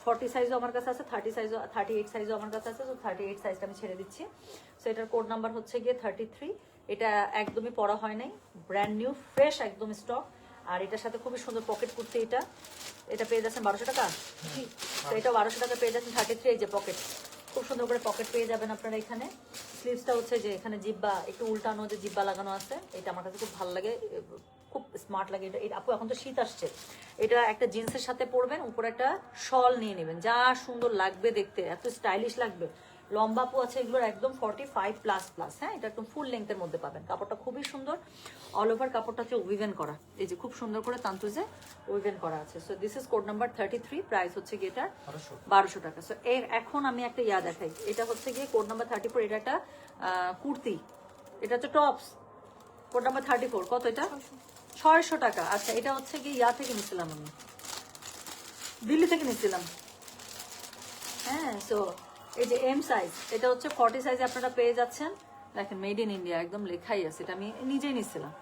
Speaker 1: 40 সাইজও আমার কাছে আছে, 38 সাইজও আমার কাছে আছে। তো 38 সাইজটা আমি ছেড়ে দিচ্ছি। সো এটার কোড নাম্বার হচ্ছে গিয়ে 33। এটা একদমই পরা হয় নাই, ব্র্যান্ড নিউ ফ্রেশ একদম স্টক। আর এটার সাথে খুবই সুন্দর পকেট কুর্তি, এটা পেয়ে যাচ্ছেন 1200 টাকা। তো এটা 1200 টাকা পেয়ে যাচ্ছেন 33। এই যে পকেট, খুব সুন্দর করে পকেট পেয়ে যাবেন আপনারা এখানে। স্লিভসটা হচ্ছে যে এখানে জিব্বা একটু উল্টানো, যে জিব্বা লাগানো আছে, এটা আমার কাছে খুব ভালো লাগে, খুব স্মার্ট লাগে এটা। আপু এখন তো শীত আসছে, এটা একটা জিন্সের সাথে পরবেন, উপরে একটা শল নিয়ে নেবেন, যা সুন্দর লাগবে দেখতে, এত স্টাইলিশ লাগবে। লম্বা আপু আছে এগুলোর একদম 45++। হ্যাঁ, এটা একদম ফুল লেন্থের মধ্যে পাবেন, কাপড়টা খুবই সুন্দর, অল ওভার কাপড়টা হচ্ছে উইভেন করা, এই যে খুব সুন্দর করে তান্তুজে উইভেন করা আছে। So this is code number 33, price হচ্ছে গিয়ে এটা 1200 টাকা। সো এখন আমি একটা ইয়া দেখাই, এটা হচ্ছে গিয়ে কোড নাম্বার 34, এটা একটা কুর্তি, এটা হচ্ছে টপস, কোড নাম্বার 34। কত এটা? 600 টাকা। আচ্ছা, এটা হচ্ছে গিয়ে ইয়া থেকে নিছিলাম আমি, দিল্লি থেকে নিছিলাম। হ্যাঁ, সো এই যে এম সাইজ, এটা হচ্ছে 40 সাইজে আপনারা পেয়ে যাচ্ছেন। দেখেন মেড ইন ইন্ডিয়া একদম লেখাই আছে, এটা আমি নিজেই নিছিলাম।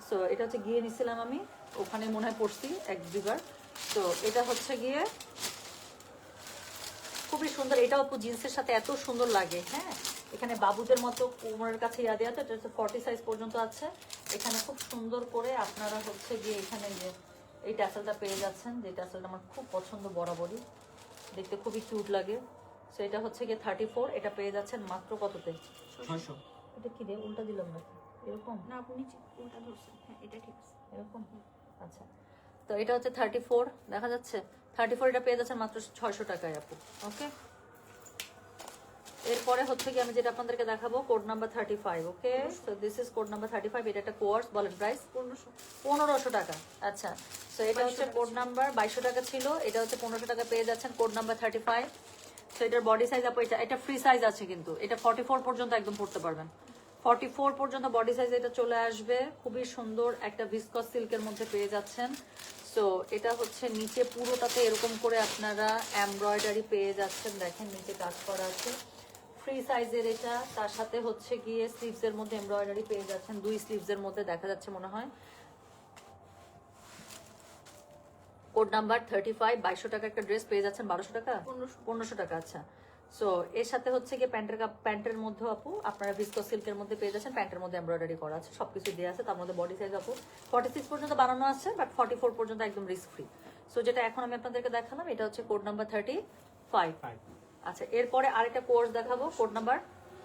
Speaker 1: সো এটা হচ্ছে গিয়ে নিছিলাম আমি, ওখানে মনে হয় পড়ছি 1-2 বার। তো এটা হচ্ছে গিয়ে খুবই সুন্দর, এটাও জিন্সের সাথে এত সুন্দর লাগে। হ্যাঁ, এখানে বাবুদের মতো কোমরের কাছে ইয়া দেওয়া, তো এটা হচ্ছে 40 সাইজ পর্যন্ত আছে। এখানে খুব সুন্দর করে আপনারা হচ্ছে গিয়ে এখানে যে এই ট্যাসেলটা পেয়ে যাচ্ছেন, যে ট্যাসেলটা আমার খুব পছন্দ, বরাবরই দেখতে খুবই কিউট লাগে। সো এটা হচ্ছে গিয়ে 34, এটা পেয়ে যাচ্ছেন মাত্র কততে?
Speaker 2: 600।
Speaker 1: এটা কি রে, উল্টা দিলাম না এরকম?
Speaker 2: না, আপনি উল্টা ধরছেন, হ্যাঁ এটা ঠিক আছে
Speaker 1: এরকম। আচ্ছা, তো এটা হচ্ছে 34, দেখা যাচ্ছে 34, এটা পেয়ে যাচ্ছেন মাত্র 600 টাকায় আপু। ওকে, এরপরে হচ্ছে কি আমি যেটা আপনাদেরকে দেখাবো code number 35। Okay, so this is code number 35। এটা একটা কোর্স, বলেন প্রাইস 1500 টাকা। আচ্ছা, সো এটা হচ্ছে কোড নাম্বার 2200 টাকা ছিল, এটা হচ্ছে 1500 টাকা পেয়ে যাচ্ছেন কোড নাম্বার 35। সো এটার বডি সাইজ আপু, এটা ফ্রি সাইজ আছে, কিন্তু এটা 44 পর্যন্ত একদম পড়তে পারবেন, 44 পর্যন্ত বডি সাইজ এটা চলে আসবে। খুবই সুন্দর একটা ভিসকস সিল্কের মধ্যে পেয়ে যাচ্ছেন। সো এটা হচ্ছে নিচে পুরোটাতে এরকম করে আপনারা এমব্রয়ডারি পেয়ে যাচ্ছেন, দেখেন নিচে কাজ করা আছে, ফ্রি সাইজের এটা। তার সাথে হচ্ছে গিয়ে স্লিভস এর মধ্যে এমব্রয়ডারি পেয়ে যাচ্ছেন, 2 স্লিভস এর মধ্যে দেখা যাচ্ছে মনে হয়। কোড নাম্বার 35, 2200 টাকা একটা ড্রেস পেয়ে যাচ্ছেন 1200 টাকা, 1500 টাকা। আচ্ছা, সো এর সাথে হচ্ছে গিয়ে প্যান্টের মধ্যে আপু আপনারা ভিসকস সিল্কের মধ্যে পেয়ে যাচ্ছেন, প্যান্টের মধ্যে এমব্রয়ডারি করা আছে, সবকিছু দেওয়া আছে। তার মধ্যে বডি সাইজ আপু 46 পর্যন্ত বানানো আছে, বাট 44 পর্যন্ত একদম রিস্ক ফ্রি। সো যেটা এখন আমি আপনাদেরকে দেখালাম এটা হচ্ছে কোড নাম্বার 35। আচ্ছা, এরপরে আরেকটা কোর্স দেখাবো, কোড নাম্বার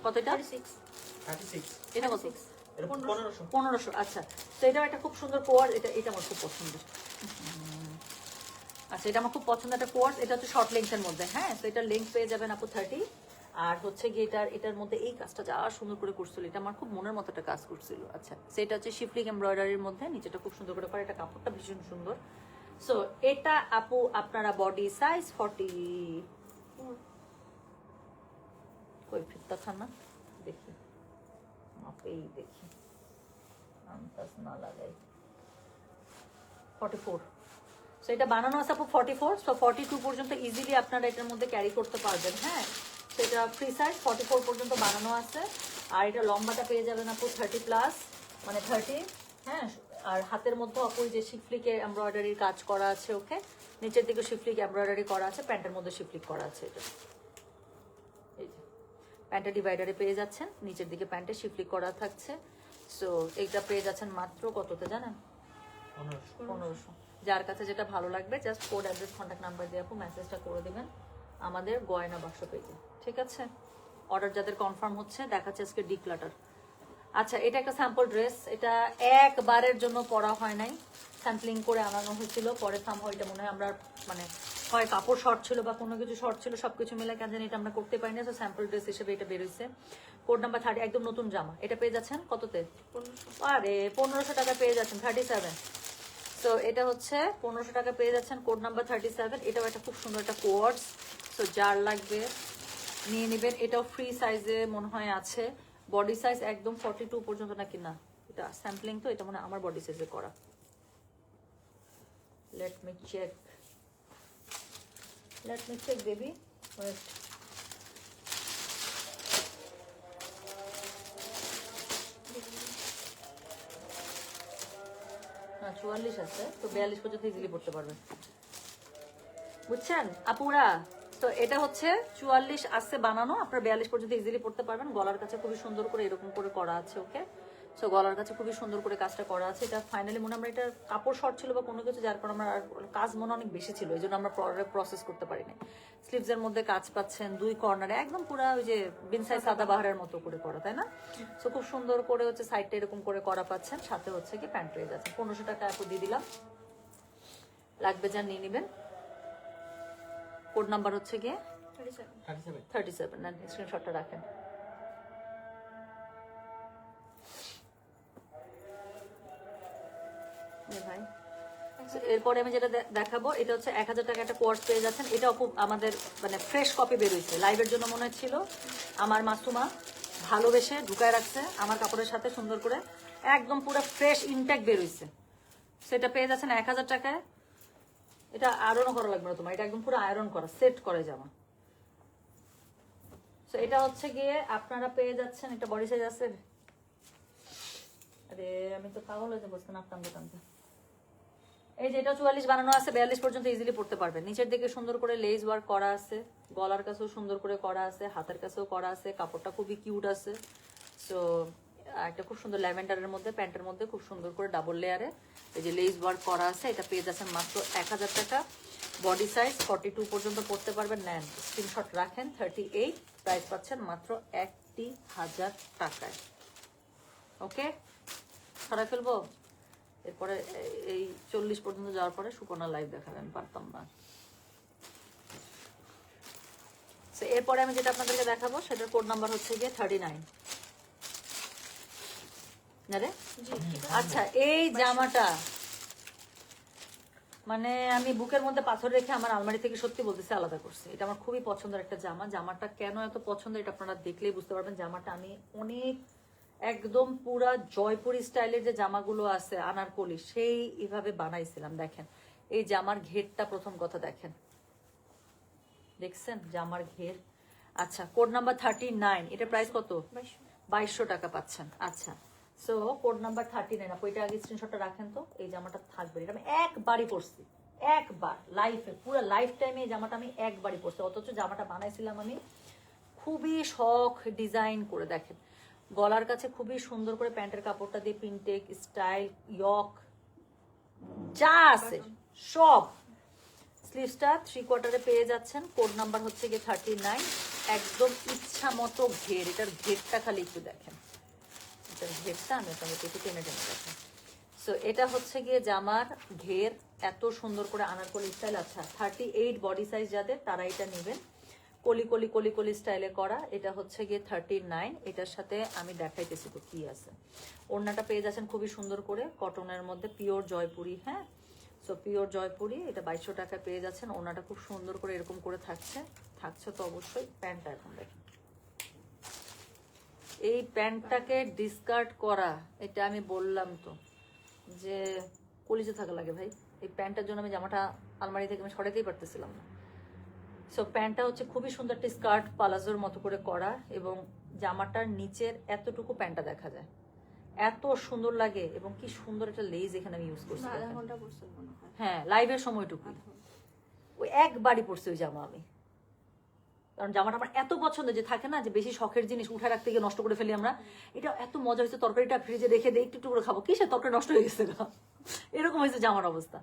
Speaker 1: কত? এটা
Speaker 2: 36।
Speaker 1: এটা কত?
Speaker 2: 1500।
Speaker 1: 1500। আচ্ছা, তো এটা একটা খুব সুন্দর কোয়ার্স, এটা আমার খুব পছন্দের। আচ্ছা, এটা আমার খুব পছন্দের একটা কোয়ার্স, এটা হচ্ছে শর্ট লেন্থের মধ্যে। হ্যাঁ, তো এটার লেন্থ পেয়ে যাবেন আপু 30। আর হচ্ছে গিয়ে এটার মধ্যে এই কাজটা যা সুন্দর করে করছিল, এটা আমার খুব মনের মতো একটা কাজ করছিল। আচ্ছা, সেটা হচ্ছে শিফলিং এমব্রয়ডারির মধ্যে, নিচেটা খুব সুন্দর করে এটা কাপড়টা ভীষণ সুন্দর। সো এটা আপু আপনারা বডি সাইজ 40 কই ফিরতা খানা দেখি, মাপেই দেখি, আন্দাজ না লাগাই। 44। সো এটা বানানো আছে আপু 44, সো 42 পর্যন্ত ইজিলি আপনারা এটার মধ্যে ক্যারি করতে পারবেন। হ্যাঁ, তো এটা ফ্রি সাইজ 44 পর্যন্ত বানানো আছে। আর এটা লম্বাটা পেয়ে যাবেন আপু 30+, মানে 30। হ্যাঁ, আর হাতের মধ্যে আপু যে শিফলিকে এমব্রয়ডারির কাজ করা আছে, ওকে, নিচের দিকে শিফলিক এমব্রয়ডারি করা আছে, প্যান্টের মধ্যে শিফলিক করা আছে। এটা এই যে প্যান্টের ডিভাইডারে পেয়ে যাচ্ছেন, নিচের দিকে প্যান্টে শিফলিক করা থাকছে। সো এইটা পেয়ে যাচ্ছেন মাত্র কততে জানেন? 1500। যার কাছে যেটা ভালো লাগবে just code, address, contact number দিয়ে আপু মেসেজটা করে দিবেন আমাদের গয়না বাক্স পেজে, ঠিক আছে? অর্ডার যাদের কনফার্ম হচ্ছে, দেখাচ্ছে আজকে ডিক্লাটার। আচ্ছা, এটা একটা স্যাম্পল ড্রেস, এটা একবারের জন্য পরা হয় নাই, স্যাম্পলিং করে আনানো হয়েছিল, পরে সামহাও এটা মনে হয় আমরা মানে হয় কাপড় শর্ট ছিল বা কোনো কিছু শর্ট ছিল, সবকিছু মিলে কেন জানি এটা আমরা করতে পারি না। তো স্যাম্পল ড্রেস হিসেবে এটা বেরোইছে। কোড নাম্বার 30, একদম নতুন জামা। এটা পেয়ে যাচ্ছেন কততে?
Speaker 2: 1500।
Speaker 1: আরে 1500 টাকা পেয়ে যাচ্ছেন, 37। তো এটা হচ্ছে 1500 টাকা পেয়ে যাচ্ছেন, কোড নাম্বার 37। এটাও একটা খুব সুন্দর একটা কোয়ার্ডস। তো যার লাগবে নিয়ে নেবেন। এটাও ফ্রি সাইজে মনে হয় আছে, বডি সাইজ একদম 42 পর্যন্ত নাকি না, এটা স্যাম্পলিং, তো এটা মনে হয় আমার বডি সাইজে করা। Let me check baby, wait. হ্যাঁ 44 আছে, তো 42 পর্যন্ত ইজিলি পড়তে পারবেন, বুঝছেন আপুরা? তো এটা হচ্ছে 44 আছে বানানো, আপনার 42 পর্যন্ত ইজিলি পড়তে পারবেন। গলার কাছে খুবই সুন্দর করে এরকম করে করা আছে, ওকে। সো গলার কাছে খুবই সুন্দর করে কাজটা করা আছে। এটা ফাইনালি মনে আমরা এটা কাপড় শর্ট ছিল বা কোনো কিছু, যার পর আমরা কাজ মনে অনেক বেশি ছিল, এই জন্য আমরা প্রসেস করতে পারি না। স্লিভস এর মধ্যে কাজ পাচ্ছেন, দুই কর্নারে একদম পুরো ওই যে বিনসাই সাদা বাহারের মতো করে করা, তাই না? সো খুব সুন্দর করে হচ্ছে সাইডটা এরকম করে করা পাচ্ছেন, সাথে হচ্ছে কি প্যান্ট পেয়ে যাচ্ছে। 1500 টাকা আপু দিয়ে দিলাম, লাগবে যা নিয়ে নেবেন। কোড নাম্বার হচ্ছে গিয়ে 37 না, স্ক্রিনশটটা রাখেন। ভাই এরপরে আমি যেটা দেখাবো, এটা হচ্ছে 1000 টাকা একটা কোর্স পেয়ে যাচ্ছেন। এটা খুব আমাদের মানে ফ্রেশ কপি বেরোইছে, লাইভের জন্য মনে ছিল আমার মাসুমা ভালোবেসে ঢুকায় রাখছে আমার কাপড়ের সাথে সুন্দর করে, একদম পুরো ফ্রেশ ইনটেক বেরোইছে। সেটা পেয়ে যাচ্ছেন 1000 টাকায়। এটা আয়রনও করা লাগবে না তোমার, এটা একদম পুরো আয়রন করা, সেট করে জামা। তো এটা হচ্ছে গিয়ে আপনারা পেয়ে যাচ্ছেন, এটা বডি সাইজ আছে। আরে আমি তো পাগল হয়ে যাবো নাপতাম দোকানতে। এই যে এটা 44 বানানো আছে, 42 পর্যন্ত ইজিলি পড়তে পারবেন। নিচের দিকে সুন্দর করে লেস ওয়ার্ক করা আছে, গলার কাছেও সুন্দর করে করা আছে, হাতের কাছেও করা আছে, কাপড়টা খুবই কিউট আছে। সো একটা খুব সুন্দর ল্যাভেন্ডারের মধ্যে, প্যান্টের মধ্যে খুব সুন্দর করে ডাবল লেয়ারে এই যে লেস ওয়ার্ক করা আছে। এটা পেয়ে যাচ্ছেন মাত্র 1000 টাকা। বডি সাইজ 42 পর্যন্ত পড়তে পারবেন, নেন স্ক্রিনশট রাখেন। 38 প্রাইস পাচ্ছেন মাত্র 1000 টাকায়, ওকে। ছড়া ফেলবো। এরপরে এই 40 পর্যন্ত যাওয়ার পরে সুপর্ণা লাইভ দেখাবেন, পারতাম না। এরপরে আমি যেটা আপনাদেরকে দেখাবো সেটার কোড নাম্বার হচ্ছে গিয়ে 39। আচ্ছা, এই জামাটা মানে আমি বুকের মধ্যে পাথর রেখে আমার আলমারি থেকে সত্যি বলতেছি আলাদা করছি। এটা আমার খুবই পছন্দের একটা জামা। জামাটা কেন এত পছন্দ এটা আপনারা দেখলেই বুঝতে পারবেন। জামাটা আমি অনেক একদম পুরা জয়পুরি স্টাইলের যে জামাগুলো আছে আনারকলি, সেই এভাবে বানাইছিলাম। দেখেন এই জামার ঘেরটা, প্রথম কথা দেখেন, দেখছেন জামার ঘের। আচ্ছা, কোড নাম্বার 39, এটা প্রাইস কত? 2200 টাকা পাচ্ছেন। আচ্ছা, সো কোড নাম্বার 39 আপু, এটা আগে স্ক্রিনশটটা রাখেন তো। এই জামাটা থাকবে, এটা আমি একবারই পরছি, একবার লাইফে, পুরো লাইফ টাইমে এই জামাটা আমি একবারই পরছি। অথচ জামাটা বানাইছিলাম আমি খুবই শখ ডিজাইন করে। দেখেন গলার কাছে খুবই সুন্দর করে প্যান্টের কাপড়টা দিয়ে প্রিন্টেক স্টাইল ইয়ক যা আছে সব। স্লিভসটা 3/4 পেয়ে যাচ্ছেন। কোড নাম্বার হচ্ছে গিয়ে 39। একদম ইচ্ছা মতো ঘের, এটার ঘেরটা খালি একটু দেখেন, এটার ঘেরটা আমি আপনাকে একটু টেনে টেনে দেখেন। সো এটা হচ্ছে গিয়ে জামার ঘের, এত সুন্দর করে আনারকলি স্টাইল। আচ্ছা 38 বডি সাইজ যাদের, তারা এটা নেবেন। কলি কলি কলি কলি স্টাইলে করা। এটা হচ্ছে গিয়ে 39। এটার সাথে আমি দেখাইতেছি তো কি আছে। ওড়নাটা পেয়ে যাচ্ছেন খুবই সুন্দর করে কটনের মধ্যে, পিওর জয়পুরি। হ্যাঁ, সো পিওর জয়পুরি, এটা 2200 টাকা পেয়ে যাচ্ছেন। ওড়নাটা খুব সুন্দর করে এরকম করে থাকছে তো অবশ্যই। প্যান্টটা এখন দেখেন, এই প্যান্টটাকে ডিসকার্ড করা, এটা আমি বললাম তো যে কলিজে থাকা লাগে ভাই। এই প্যান্টটার জন্য আমি জামাটা আলমারি থেকে আমি সরাতেই পারতেছিলাম না। সো প্যান্টটা হচ্ছে খুবই সুন্দর একটা স্কার্ট পালাজোর মতো করে করা, এবং জামাটার নিচের এতটুকু প্যান্টটা দেখা যায়, এত সুন্দর লাগে। এবং কি সুন্দর একটা লেজ এখানে আমি ইউজ করছি।
Speaker 2: আধা ঘন্টা পড়ছেন মনে হয়।
Speaker 1: হ্যাঁ, লাইভের সময়টুকু ওই একবারই পরছি ওই জামা আমি, কারণ জামাটা আমার এত পছন্দ যে থাকে না যে বেশি শখের জিনিস উঠে রাখতে গিয়ে নষ্ট করে ফেলি আমরা। এটা এত মজা হয়েছে, তরকারিটা ফ্রিজে রেখে দিয়ে একটু একটু করে খাবো, কি সে তরকারি নষ্ট হয়ে গেছে না, এরকম হয়েছে জামার অবস্থা।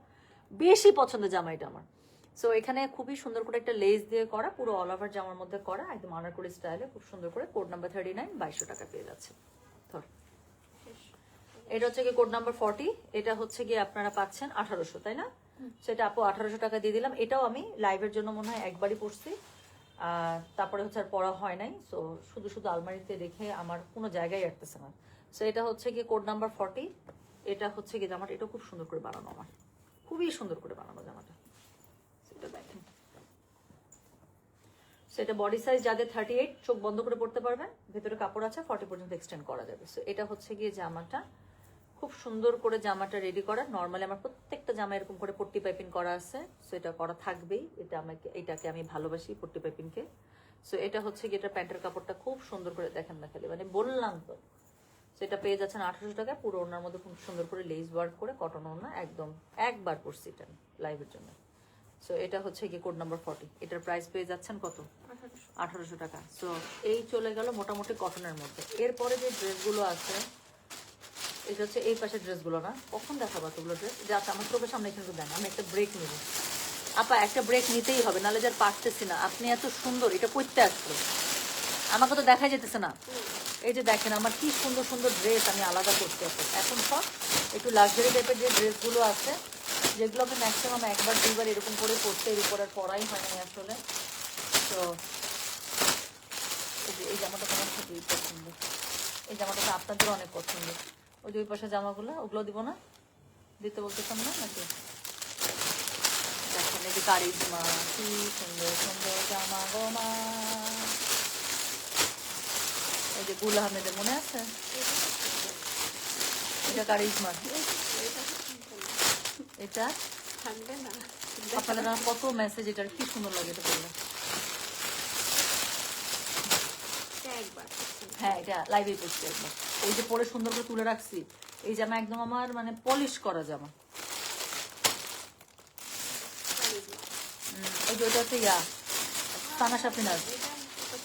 Speaker 1: বেশি পছন্দের জামা এটা আমার। সো এখানে খুবই সুন্দর করে একটা লেস দিয়ে করা, পুরো অল ওভার জামার মধ্যে করা, একদম আনারকলি স্টাইলে খুব সুন্দর করে। কোড নাম্বার 39, 2200 টাকা পেয়ে যাচ্ছে। ধর, এটা হচ্ছে গিয়ে কোড নাম্বার 40, এটা হচ্ছে গিয়ে আপনারা পাচ্ছেন 1800, তাই না? সেটা আপু 1800 টাকা দিয়ে দিলাম। এটাও আমি লাইভের জন্য মনে হয় একবারই পরছি, তারপরে হচ্ছে আর পড়া হয় নাই। সো শুধু শুধু আলমারিতে রেখে আমার কোনো জায়গায় আটতেছে না। সো এটা হচ্ছে গিয়ে কোড নাম্বার 40, এটা হচ্ছে গিয়ে জামাটা, এটা খুব সুন্দর করে বানানো, আমার খুবই সুন্দর করে বানানো জামাটা। সেটা দেখেন, সেটা বডি সাইজ যাদের 38, চোখ বন্ধ করে পড়তে পারবেন, ভেতরে কাপড় আছে, 40 পর্যন্ত এক্সটেন্ড করা যাবে। সো এটা হচ্ছে গিয়ে জামাটা, খুব সুন্দর করে জামাটা রেডি করা। নর্মালি আমার প্রত্যেকটা জামা এরকম করে পট্টি পাইপিং করা আছে, সো এটা করা থাকবেই। এটাকে আমি ভালোবাসি, পট্টি পাইপিংকে। সো এটা হচ্ছে গিয়ে এটা প্যান্টের কাপড়টা খুব সুন্দর করে দেখেন না খালি, মানে বললাম তো। সেটা পেয়ে যাচ্ছেন 1800 টাকা, পুরো ওনার মধ্যে খুব সুন্দর করে লেস ওয়ার্ক করে, কটন ওনা, একদম একবার পরছি এটা লাইভের জন্য। সো এটা হচ্ছে গিয়ে কোড নাম্বার 40, এটার প্রাইস পেয়ে যাচ্ছেন কত? 1800 টাকা। সো এই চলে গেল মোটামুটি কটনের মধ্যে। এরপরে যে ড্রেসগুলো আছে, এটা হচ্ছে এই পাশের ড্রেসগুলো না, কখন দেখাবো এতগুলো ড্রেস? যা আমার চোখের সামনে কিন্তু দেন, আমি একটা ব্রেক নিব। আপা একটা ব্রেক নিতেই হবে, নাহলে যার পারতেছি না। আপনি এত সুন্দর, এটা করতে আসলো, আমাকে তো দেখা যেতেছে না। এই যে দেখেন আমার কি সুন্দর সুন্দর ড্রেস আমি আলাদা করতে আসি এখন। সব একটু লাক্সারি টাইপের যে ড্রেসগুলো আছে, যেগুলো আমি ম্যাক্সিমাম একবার দুইবার এরকম করে পরতে, এর উপর আর পরাই হয় না আসলে। তো এই জামাটা তোমার খুবই পছন্দ, এই জামাটা তো আপনাদের অনেক পছন্দ। ওই যে ওই পাশে জামাগুলো, ওগুলো দিব না, দিতে বলতেছেন না নাকি? দেখেন এই যে কারিজমা, কি সুন্দর সুন্দর জামা গো মা। এই যে গুল আহমেদের মনে আছে, এটা কারিজমা। এটা আপনাদের কত মেসেজ, এটার কি সুন্দর লাগে এটা বললে। হ্যাঁ, এটা লাইভে পড়ছি একবার, এই যে পরে সুন্দর করে তুলে রাখছি। এই জামা একদম আমার মানে পলিশ করা জামা। এই যে ওইটা হচ্ছে সানা সাফিনার।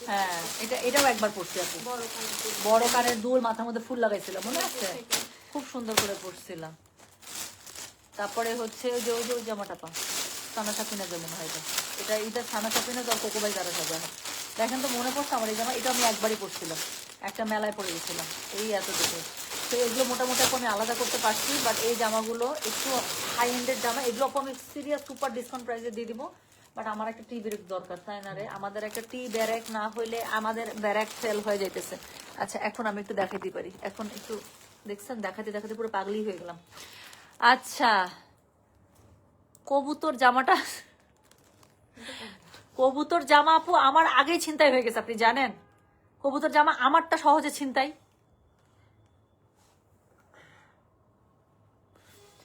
Speaker 1: হ্যাঁ, এটাও একবার পড়ছি আপু, বড় কানের দুল, মাথার মধ্যে ফুল লাগাইছিলাম, মনে আছে? খুব সুন্দর করে পড়ছিলাম। তারপরে হচ্ছে ওই যে ওই জামাটা পা সানা সাফিনার যেমন হয়, এটা সানা সাফিনা আর কোকোবাই তারা সাজা। দেখেন তো মনে পড়ছে আমার এই জামা, এটা আমি একবারই পড়ছিলাম, একটা মেলায় পরে গেছিলাম, এই এত দেখে। তো এগুলো মোটামুটি আমি আলাদা করতে পারছি, বাট এই জামাগুলো একটু হাই এন্ডের জামা, এগুলো আমি সিরিয়াস সুপার ডিসকাউন্ট প্রাইসে দিয়ে দিব। বাট আমার একটা টি ব্যারেক দরকার, তাই না রে? আমাদের একটা টি ব্যারেক না হইলে আমাদের ব্যারেক ফেল হয়ে যাইতেছে। আচ্ছা, এখন আমি একটু দেখাইতে পারি, এখন একটু দেখছেন, দেখাতে দেখাতে পুরো পাগলি হয়ে গেলাম। আচ্ছা, কবুতর জামাটা, কবুতর জামা আপু আমার আগেই ছিনতাই হয়ে গেছে, আপনি জানেন? কবুতর জামা আমারটা সহজে ছিনতাই।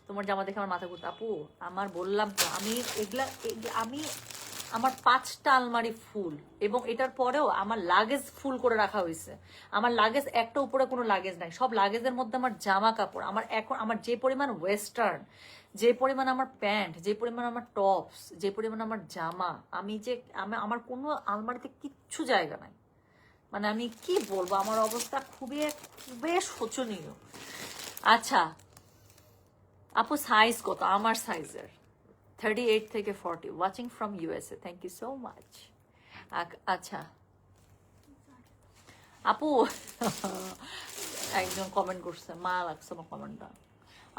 Speaker 1: তোমার জামা দেখে আমার মাথা ঘুরতো আপু, আমার বললাম তো আমি আমি আমার 5টা আলমারি ফুল, এবং এটার পরেও আমার লাগেজ ফুল করে রাখা হয়েছে। আমার লাগেজ একটা উপরে কোনো লাগেজ নাই, সব লাগেজের মধ্যে আমার জামা কাপড়। আমার এখন আমার যে পরিমাণ ওয়েস্টার্ন, যে পরিমাণ আমার প্যান্ট, যে পরিমাণ আমার টপস, যে পরিমাণ আমার জামা, আমার কোনো আলমারিতে কিচ্ছু জায়গা নাই। মানে আমি কি বলবো, আমার অবস্থা খুবই বেশ শোচনীয়। আচ্ছা আপু, সাইজ কত? আমার সাইজের 38 থেকে 40, watching from USA, thank you so much. আচ্ছা আপু, একজন কমেন্ট করছে, মা লাগছে আমার কমেন্টটা।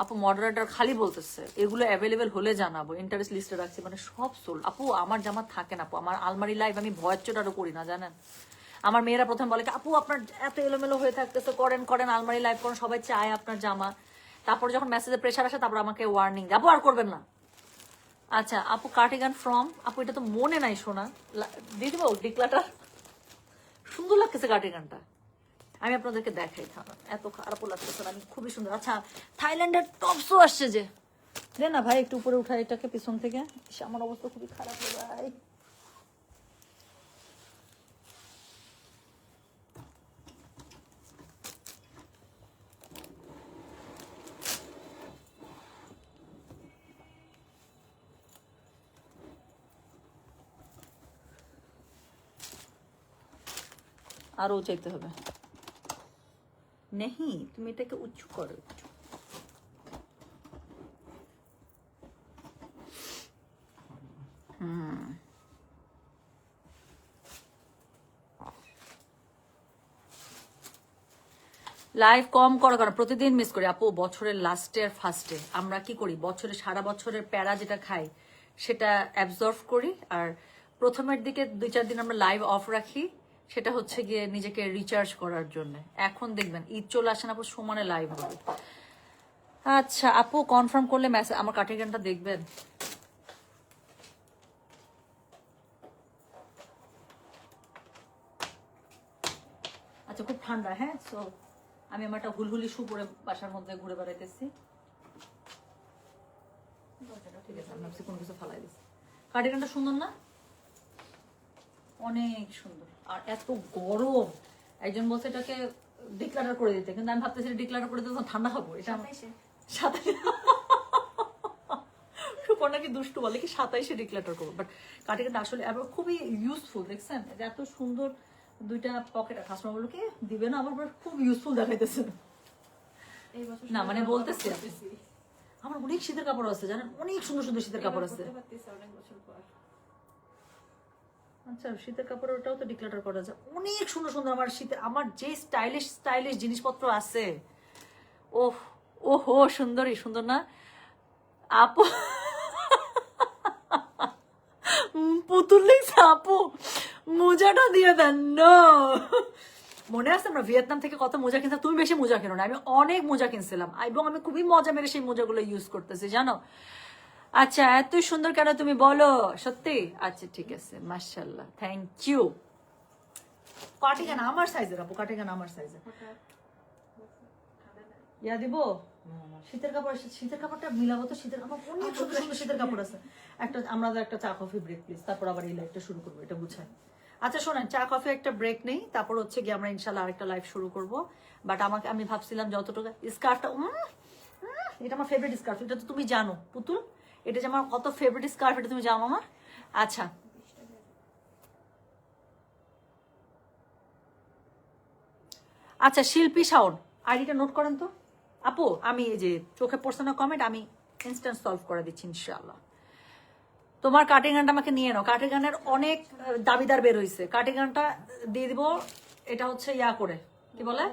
Speaker 1: আপু মডারেটর খালি বলতেছে এগুলো অ্যাভেলেবেল হলে জানাবো, ইন্টারেস্ট লিস্টে রাখছি, মানে সব সোল্ড। আপু আমার জামা থাকে না আপু, আমার আলমারি লাইভ আমি ভয়ের চোটারও করি না, জানেন? আমার মেয়েরা প্রথম বলে আপু আপনার এত এলোমেলো হয়ে থাকতেছে, করেন আলমারি লাইভ করেন, সবাই চায় আপনার জামা। তারপর যখন মেসেজে প্রেশার আসে, তারপর আমাকে ওয়ার্নিং, আপু আর করবেন না। আচ্ছা আপু, কার্টিগান ফ্রম, আপু এটা তো মনে নাই শোনা, দিয়ে দিব ডিক্লাটার। সুন্দর লাগতেছে কার্টিগানটা, আমি আপনাদেরকে দেখাই, এত খারাপও লাগতেছে, আমি খুবই সুন্দর। আচ্ছা, থাইল্যান্ডের টপসও আসছে যে, দে না ভাই, একটু উপরে উঠা এটাকে পিছন থেকে। ইস, আমার অবস্থা খুবই খারাপ রে ভাই। আরো উঁচাইতে হবে। নেহি, তুমি এটাকে উঁচু করো একটু। লাইভ কম করো কারণ প্রতিদিন মিস করি আপু। বছরের লাস্টে আর ফার্স্টে আমরা কি করি, বছরে সারা বছরের প্যারা যেটা খাই সেটা অ্যাবজর্ভ করি, আর প্রথমের দিকে 2-4 দিন আমরা লাইভ অফ রাখি, সেটা হচ্ছে গিয়ে নিজেকে রিচার্জ করার জন্য। এখন দেখবেন ঈদ চলে আসেন আপু, সমানে লাইভ হবে। আচ্ছা আপু, কনফার্ম করলে মেসেজ, আমার কার্টিগানটা দেখবেন। আচ্ছা, খুব ঠান্ডা, হ্যাঁ, সো আমি আমার একটা হুলহুলি শু পরে বাসার মধ্যে ঘুরে বেড়াইতেছি। ঠিক আছে, আমি ভাবছি কোনো কিছু ফালাই দিচ্ছি। কার্ডিগানটা সুন্দর না? অনেক সুন্দর। আর এত গরম, একজন বলছে এটাকে ডিক্লাটার করে দিতে, কিন্তু আমি ভাবতেছি ডিক্লাটার করে দিতে ঠান্ডা খাবো। এটা আমার 27 সুপর নাকি দুষ্টু বলে কি 27-এ ডিক্লাটার করবো, বাট কার্ডিগানটা আসলে খুবই ইউজফুল। দেখছেন এত সুন্দর দুইটা পকেট। কাস্টমার বললো কি দিবে না, আমার খুব ইউজফুল দেখাইতেছে। না মানে বলতেছি আমার অনেক শীতের কাপড় আছে জানেন, অনেক সুন্দর সুন্দর শীতের কাপড় আছে। আচ্ছা, শীতের কাপড় ওটাও তো ডিক্লাটার করা যায়, অনেক সুন্দর সুন্দর আমার শীতের, আমার যে স্টাইলিশ স্টাইলিশ জিনিসপত্র আছে। ওহ ওহো, সুন্দরী, সুন্দর না আপু? পুতুল লিখছে আপু, মোজাটা দিয়ে দেন। নো, মনে আছে আমরা ভিয়েতনাম থেকে কত মোজা কিনতাম, তুমি বেশি মোজা কেনো না, আমি অনেক মোজা কিনছিলাম এবং আমি খুবই মজা মেরে সেই মোজাগুলো ইউজ করতেছি জানো। আচ্ছা, এত সুন্দর কেন তুমি বলো, সত্যি? আচ্ছা ঠিক আছে, মাশাআল্লাহ, থ্যাংক ইউ। কাটিগান আমার সাইজের আপু, কাটিগান আমার সাইজের। ইয়া দিব শীতের কাপড়, শীতের কাপড়টা মিলাবো তো। শীতের কাপড় অনেক সুন্দর সুন্দর শীতের কাপড় আছে। একটা আমরা একটা চা কফি ব্রেক প্লিজ, তারপর আবার এই লাইভটা শুরু করবো, এটা বুঝাই। আচ্ছা শোনেন, চা কফি একটা ব্রেক নেই, তারপর হচ্ছে গিয়ে আমরা ইনশাল্লাহ আরেকটা লাইভ শুরু করবো। বাট আমি ভাবছিলাম যতটুকু স্কার্ফটা, এটা আমার ফেভারিট স্কার্ফ, এটা তো তুমি জানো পুতুল, এটা যে আমার কত ফেভারিট স্কার্ফ, এটা তুমি জানো আমার। আচ্ছা আচ্ছা, শিল্পী শাওন আইডিটা নোট করেন তো আপু। আমি এই যে চোখে পড়ছে না কমেন্ট, আমি ইনস্ট্যান্ট সলভ করে দিচ্ছি ইনশাআল্লাহ। তোমার কাটিগানটা আমাকে নিয়ে নাও, কাটিগানের অনেক দাবিদার বের হয়েছে, কাটিগানটা দিয়ে দিব। এটা হচ্ছে ইয়া করে, কি বলে,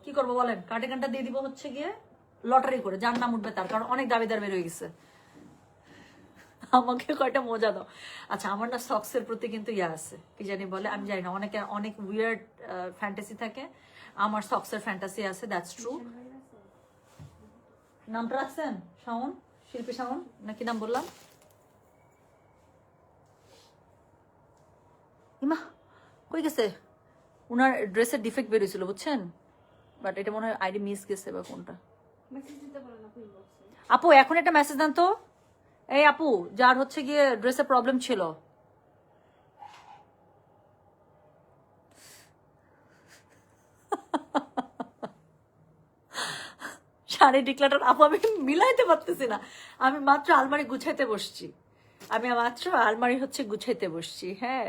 Speaker 1: কি করবো বলেন, কাটিগানটা দিয়ে দিব হচ্ছে গিয়ে লটারি করে, যার নাম উঠবে তার, কারণ অনেক দাবিদার বের হয়ে গেছে। আমাকে কয়টা মজা দাও। আচ্ছা, আমার না সক্সের প্রতি কিন্তু ইয়া আছে, কি জানি বলে, আমি জানি না, অনেকে অনেক উইয়ার্ড ফ্যান্টাসি থাকে, আমার সক্সের ফ্যান্টাসি আছে, দ্যাটস ট্রু। নামটা রাখছেন শাওন, শিল্পী শাওন নাকি নাম বললাম? ইমা কই গেছে, উনার ড্রেসের ডিফেক্ট বেরিয়েছিল বুঝছেন, বাট এটা মনে হয় আইডি মিস গেছে বা কোনটা। আপু এখন একটা মেসেজ দেন তো, এই আপু যার হচ্ছে গিয়ে ড্রেসের প্রবলেম ছিল। শাড়ি ডিক্লাটার আপু আমি মিলাইতে পারতেছি না, আমি মাত্র আলমারি গুছাইতে বসছি, আমি মাত্র আলমারি হচ্ছে গুছাইতে বসছি। হ্যাঁ,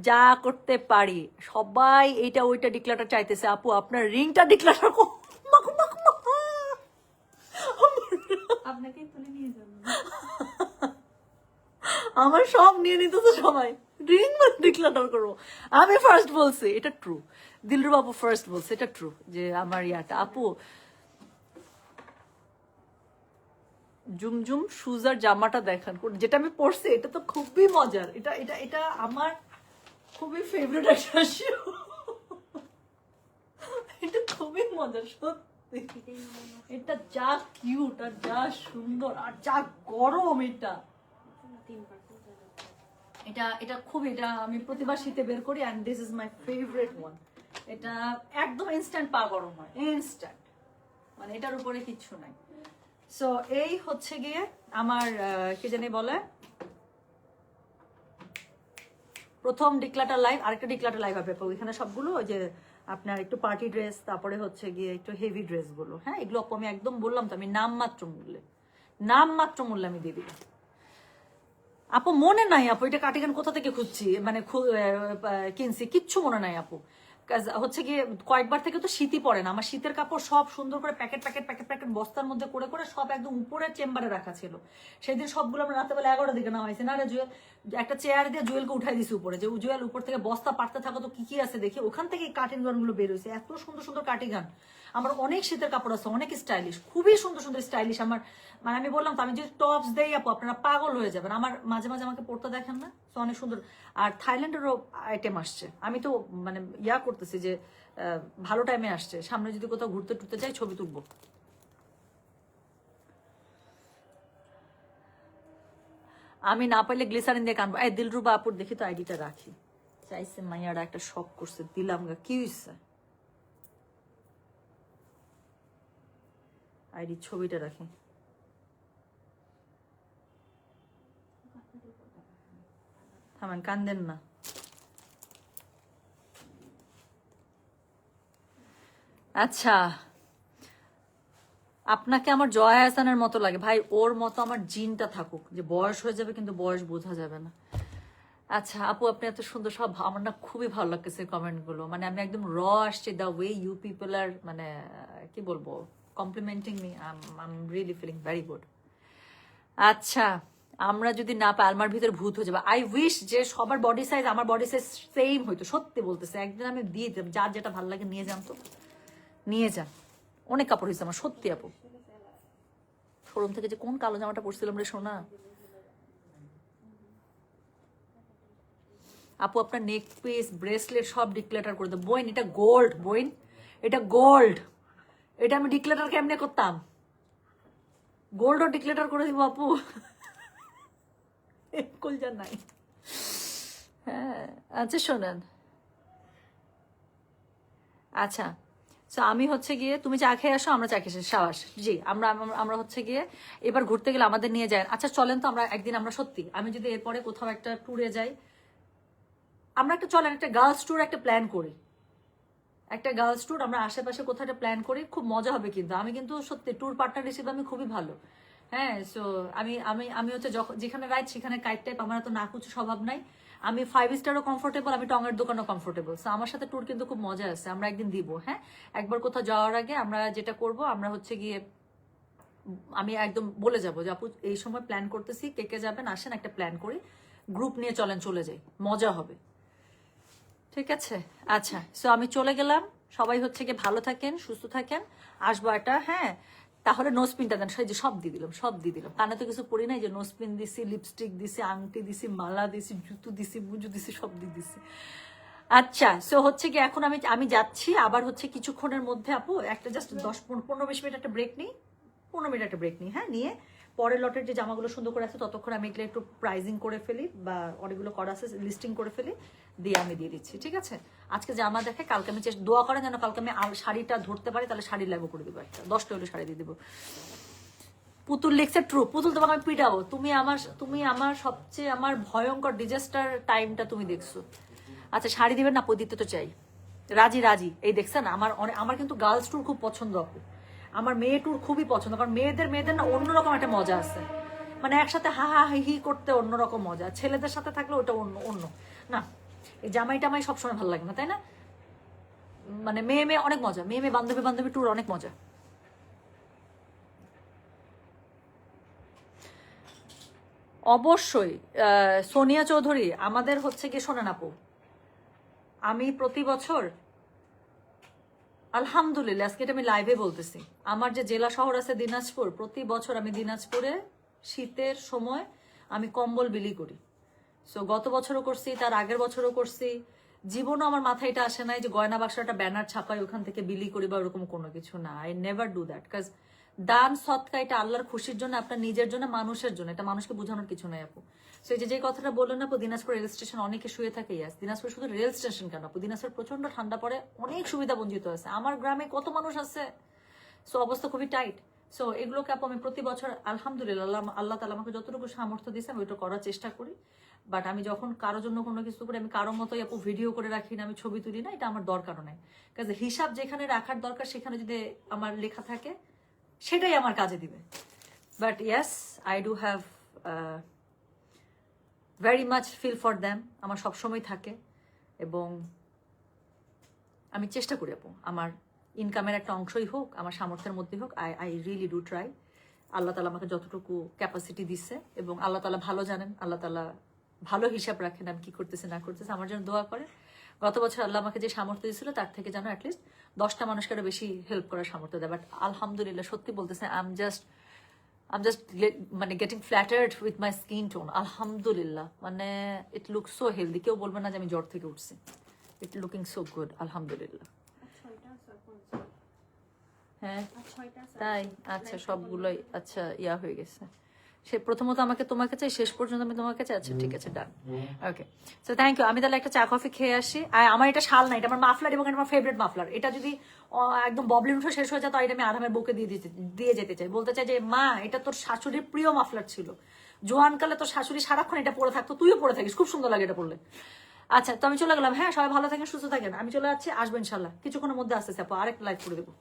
Speaker 1: যা করতে পারি, সবাই এইটা ওইটা ডিক্লাটার চাইতেছে। আপু আপনার রিংটা ডিক্লাটার
Speaker 2: আপনাকে তুলে নিয়ে যাবো।
Speaker 1: আমার সব নিয়ে নিতেছে সবাই, রিং ডিক্লাটার করবো। আমি ফার্স্ট বলছি, এটা ট্রু, দিলরু বাবু ফার্স্ট বলছে, এটা ট্রু যে আমার ইয়াটা। আপু জুমজুম শুজার জামাটা দেখান, যেটা আমি পরছি, এটা তো খুবই মজার, এটা এটা এটা আমার খুবই ফেভারিট একটা শু, এটা খুবই মজার সত্যি। এটা যা কিউট আর যা সুন্দর আর যা গরম, এটা এটা এটা খুব, এটা আমি প্রতিবার শীতে বের করি, and this is my favourite one. এটা একদম ইনস্ট্যান্ট পা গরম হয়, ইনস্ট্যান্ট, মানে এটার উপরে কিচ্ছু নাই। সো এই হচ্ছে গিয়ে আমার কি জানি বলে প্রথম ডিক্লাটার লাইভ। আরেকটা ডিক্লাটার লাইভ হবে এখানে সবগুলো ওই যে আপনার একটু পার্টি ড্রেস, তারপরে হচ্ছে গিয়ে একটু হেভি ড্রেসগুলো। হ্যাঁ, এগুলো আমি একদম বললাম তো, আমি নামমাত্র মূল্যে আমি দিয়ে দিলাম। আপু মনে নাই আপু এটা কার্ডিগান কোথা থেকে খুঁজছি, মানে কিনছি, কিচ্ছু মনে নাই আপু। হচ্ছে গিয়ে কয়েকবার থেকে তো শীতই পড়ে না। আমার শীতের কাপড় সব সুন্দর করে প্যাকেট প্যাকেট প্যাকেট প্যাকেট বস্তার মধ্যে করে করে সব একদম উপরের চেম্বারে রাখা ছিল। সেদিন সবগুলো আমরা রাতে বেলা 11টার দিকে নামাইছি না রে জুয়েল, একটা চেয়ার দিয়ে জুয়েলকে উঠাই দিছি উপরে, যে জুয়েল উপর থেকে বস্তা পাড়তে থাকো তো কি কি আছে দেখি। ওখান থেকে কাটিং গান গুলো বের হয়েছে, এত সুন্দর সুন্দর কাটিং গান। আমার অনেক শীতের কাপড় আছে, অনেক স্টাইলিশ, খুবই সুন্দর সুন্দর স্টাইলিশ। আমার মানে আমি বললাম তো, আমি যদি টপস দেই আপু আপনারা পাগল হয়ে যাবেন। আমার মাঝে মাঝে আমাকে পড়তে দেখেন না, তো অনেক সুন্দর। আর থাইল্যান্ডেরও আইটেম আসছে, আমি তো মানে করতেছি যে ভালো টাইমে আসছে। সামনে যদি কোথাও ঘুরতে টুরতে যাই ছবি তুলবো। আমি না পাইলে গ্লিসারিন দিয়ে কানবো। এই দিলরুবা আপুর দেখি তো আইডিটা রাখি, চাইছে মাইয়ারা একটা শখ করছে, দিলাম গা, কি হইছে আইডি ছবিটা রাখি। থামেন, কান্দেন না। আচ্ছা, আপনাকে আমার জয়া হাসানের মতো লাগে ভাই, ওর মতো আমার জিনটা থাকুক, যে বয়স হয়ে যাবে কিন্তু বয়স বোঝা যাবে না। আচ্ছা আপু, আপনি এত সুন্দর সব, আমার না খুবই ভালো লাগতেছে কমেন্টগুলো। মানে আমি একদম আসছি, দ্য ওয়ে ইউ পিপল আর মানে কি বলবো, complimenting me, I am really feeling very good. আচ্ছা, আমরা যদি না পাই আলমার ভিতরে ভূত হয়ে যাবে। আই উইশ যে সবার বডি সাইজ আমার বডি সাইজ সেম হইতো, সত্যি বলতেছে। একদিন আমি দিয়ে দিতাম, যার যেটা ভালো লাগে নিয়ে যান, তো নিয়ে যান। অনেক কাপড় হয়েছে আমার, সত্যি আপু। শোরুম থেকে যে কোন কালো জামাটা পরছিলাম রে সোনা। আপু আপনার নেক পিস ব্রেসলেট সব ডিক্লেটার করে দেবো। বইন এটা গোল্ড, বইন এটা গোল্ড, এটা আমি ডিক্লেটার কেমনে করতাম, গোল্ডও ডিক্লেটার করে দিব আপু। কলজা নাই। হ্যাঁ আচ্ছা শোনেন, আচ্ছা তো আমি হচ্ছে গিয়ে, তুমি চা খেয়ে আসো, আমরা চা খেয়ে সাবাস। জি, আমরা আমরা হচ্ছে গিয়ে এবার ঘুরতে গেলে আমাদের নিয়ে যায়। আচ্ছা চলেন তো আমরা একদিন, আমরা সত্যি, আমি যদি এরপরে কোথাও একটা ট্যুরে যাই, আমরা একটা চলেন একটা গার্লস ট্যুর একটা প্ল্যান করি। একটা গার্লস ট্যুর আমরা আশেপাশে কোথাও একটা প্ল্যান করি, খুব মজা হবে কিন্তু। আমি কিন্তু সত্যি ট্যুর পার্টনার হিসেবে আমি খুবই ভালো। হ্যাঁ, সো আমি আমি আমি হচ্ছে যেখানে রাইট সেখানে কাইট টাইপ, আমার তো না কিছু স্বভাব নাই। আমি 5 স্টারও কমফোর্টেবল, আমি টঙের দোকানও কমফোর্টেবল। সো আমার সাথে ট্যুর কিন্তু খুব মজা আছে, আমরা একদিন দিব। হ্যাঁ, একবার কোথাও যাওয়ার আগে আমরা যেটা করব, আমরা হচ্ছে গিয়ে আমি একদম বলে যাব যে আপু এই সময় প্ল্যান করতেছি, কে কে যাবেন আসেন, একটা প্ল্যান করি, গ্রুপ নিয়ে চলেন, চলে যাই, মজা হবে। ঠিক আছে, আচ্ছা সো আমি চলে গেলাম। সবাই হচ্ছে গিয়ে ভালো থাকেন, সুস্থ থাকেন, আসবো একটা। হ্যাঁ, তাহলে নোজপিনটা দেন, সেই যে সব দিয়ে দিলাম, সব দিয়ে দিলাম। কানে তো কিছু পড়ি নাই, যে নোজপিন দিছি, লিপস্টিক দিছি, আংটি দিছি, মালা দিছি, জুতো দিছি, বুজু দিছি, সব দিয়ে দিছি। আচ্ছা সো হচ্ছে কি এখন আমি আমি যাচ্ছি, আবার হচ্ছে কিছুক্ষণের মধ্যে আপু একটা জাস্ট 10-15-20 মিনিট একটা ব্রেক নিই, 15 মিনিট একটা ব্রেক নিই। হ্যাঁ, নিয়ে পরের লটের যে জামাগুলো সুন্দর করে আছে ততক্ষণ আমি এগুলো একটু প্রাইজিং করে ফেলি, বা অনেকগুলো করা আছে লিস্টিং করে ফেলি, দিয়ে আমি দিয়ে দিচ্ছি। ঠিক আছে, আজকে জামা দেখে কালকে আমি দোয়া করেন যেন কালকে আমি শাড়িটা ধরতে পারি, তাহলে শাড়ি লাগু করে দেবো, একটা 10টা হলে শাড়ি দিয়ে দেবো। পুতুল লিখছে ট্রু, পুতুল তোমাকে আমি পিটাবো। তুমি আমার সবচেয়ে আমার ভয়ঙ্কর ডিজাস্টার টাইমটা তুমি দেখছো। আচ্ছা শাড়ি দিবেন না, দিতে তো চাই, রাজি রাজি। এই দেখছেন আমার কিন্তু গার্লস ট্যুর খুব পছন্দ আপু, আমার মেয়ে ট্যুর খুবই পছন্দ, কারণ মেয়েদের না অন্যরকম একটা মজা আছে। মানে একসাথে হা হা হি হি করতে অন্যরকম মজা, ছেলেদের সাথে থাকলে ওটা অন্য অন্য না। এই জামাই টামাই সবসময় ভালো লাগে না, তাই না? মানে মেয়ে মেয়ে অনেক মজা, মেয়ে মেয়ে বান্ধবী বান্ধবী ট্যুর অনেক মজা। অবশ্যই সোনিয়া চৌধুরী আমাদের হচ্ছে গিয়ে, শোনেন আপু, আমি প্রতি বছর আলহামদুলিল্লাহ, আজকে এটা আমি লাইভে বলতেছি, আমার যে জেলা শহর আছে দিনাজপুর, প্রতি বছর আমি দিনাজপুরে শীতের সময় আমি কম্বল বিলি করি। সো গত বছরও করছি, তার আগের বছরও করছি। জীবনও আমার মাথায় এটা আসে নাই যে গয়না বাক্সটা ব্যানার ছাপাই ওখান থেকে বিলি করি বা ওরকম কোনো কিছু না। আই নেভার ডু দ্যাট, কাজ দান সৎকা এটা আল্লাহর খুশির জন্য, আপনার নিজের জন্য, মানুষের জন্য, এটা মানুষকে বোঝানোর কিছু নাই আপু। সো এই যে কথাটা বললেন আপু, দিনাজপুর রেল স্টেশন অনেকে শুয়ে থাকে, ইয়াস, দিনাজপুর শুধু রেল স্টেশন কেন আপু, দিনাজপুর প্রচন্ড ঠান্ডা পড়ে, অনেক সুবিধা বঞ্চিত আছে। আমার গ্রামে কত মানুষ আছে, সো অবস্থা খুবই টাইট। সো এগুলোকে আপু আমি প্রতি বছর আলহামদুলিল্লাহ আল্লাহ তাআলা আমাকে যতটুকু সামর্থ্য দিয়েছে আমি ওইটা করার চেষ্টা করি। বাট আমি যখন কারোর জন্য কোনো কিছু করি, আমি কারোর মতোই আপু ভিডিও করে রাখি না, আমি ছবি তুলি না, এটা আমার দরকারও নাই। কাজে হিসাব যেখানে রাখার দরকার সেখানে যদি আমার লেখা থাকে সেটাই আমার কাজে দিবে। But yes, I do have very much feel for them, আমার সবসময় থাকে। এবং আমি চেষ্টা করি আপু আমার ইনকামের একটা অংশই হোক, আমার সামর্থ্যের মধ্যে হোক, আই রিয়েলি ডু ট্রাই। আল্লাহ তালা আমাকে যতটুকু ক্যাপাসিটি দিচ্ছে এবং আল্লাহ তালা ভালো জানেন, আল্লাহ তালা ভালো হিসাব রাখেন আমি কি করতেছি না করতেছি। আমার জন্য দোয়া করে। গত বছর আল্লাহ আমাকে যে সামর্থ্য দিয়েছিল তার থেকে যেন অ্যাটলিস্ট 10টা মানুষকে আরো বেশি হেল্প করার সামর্থ্য দেয়। বাট আলহামদুলিল্লাহ সত্যি বলতেছে আই এম জাস্ট মানে getting flattered with my skin tone. আলহামদুলিল্লাহ মানে ইট লুক সো হেলদি। কেউ বলবে না যে আমি জ্বর থেকে উঠছি। ইট লুকিং সো গুড আলহামদুলিল্লাহ। হ্যাঁ তাই, আচ্ছা সবগুলোই আচ্ছা ইয়া হয়ে গেছে। সে প্রথমত আমাকে তোমাকে চাই, শেষ পর্যন্ত আমি তোমাকে চাই। আচ্ছা ঠিক আছে, done, okay. So thank you. আমি তাহলে একটা চা কফি খেয়ে আসি। আর আমার এটা শাল না, এটা আমার মাফলার এবং এটা আমার ফেভারিট মাফলার। এটা যদি একদম ববলি উঠে শেষ হয়ে যায় তো এটা আমি আরামের বউকে দিয়ে যেতে চাই, বলতে চাই যে মা এটা তোর শাশুড়ির প্রিয় মাফলার ছিল, জোয়ানকালে তোর শাশুড়ি সারাক্ষণ এটা পরে থাকতো, তুইও পরে থাকিস, খুব সুন্দর লাগে এটা পরলে। আচ্ছা তো আমি চলে গেলাম। হ্যাঁ সবাই ভালো থাকেন, সুস্থ থাকেন। আমি চলে যাচ্ছি, আসবো ইনশাল্লাহ কিছুক্ষণের মধ্যে আসতেছে আপু, আরেকটা লাইভ করে দেবো।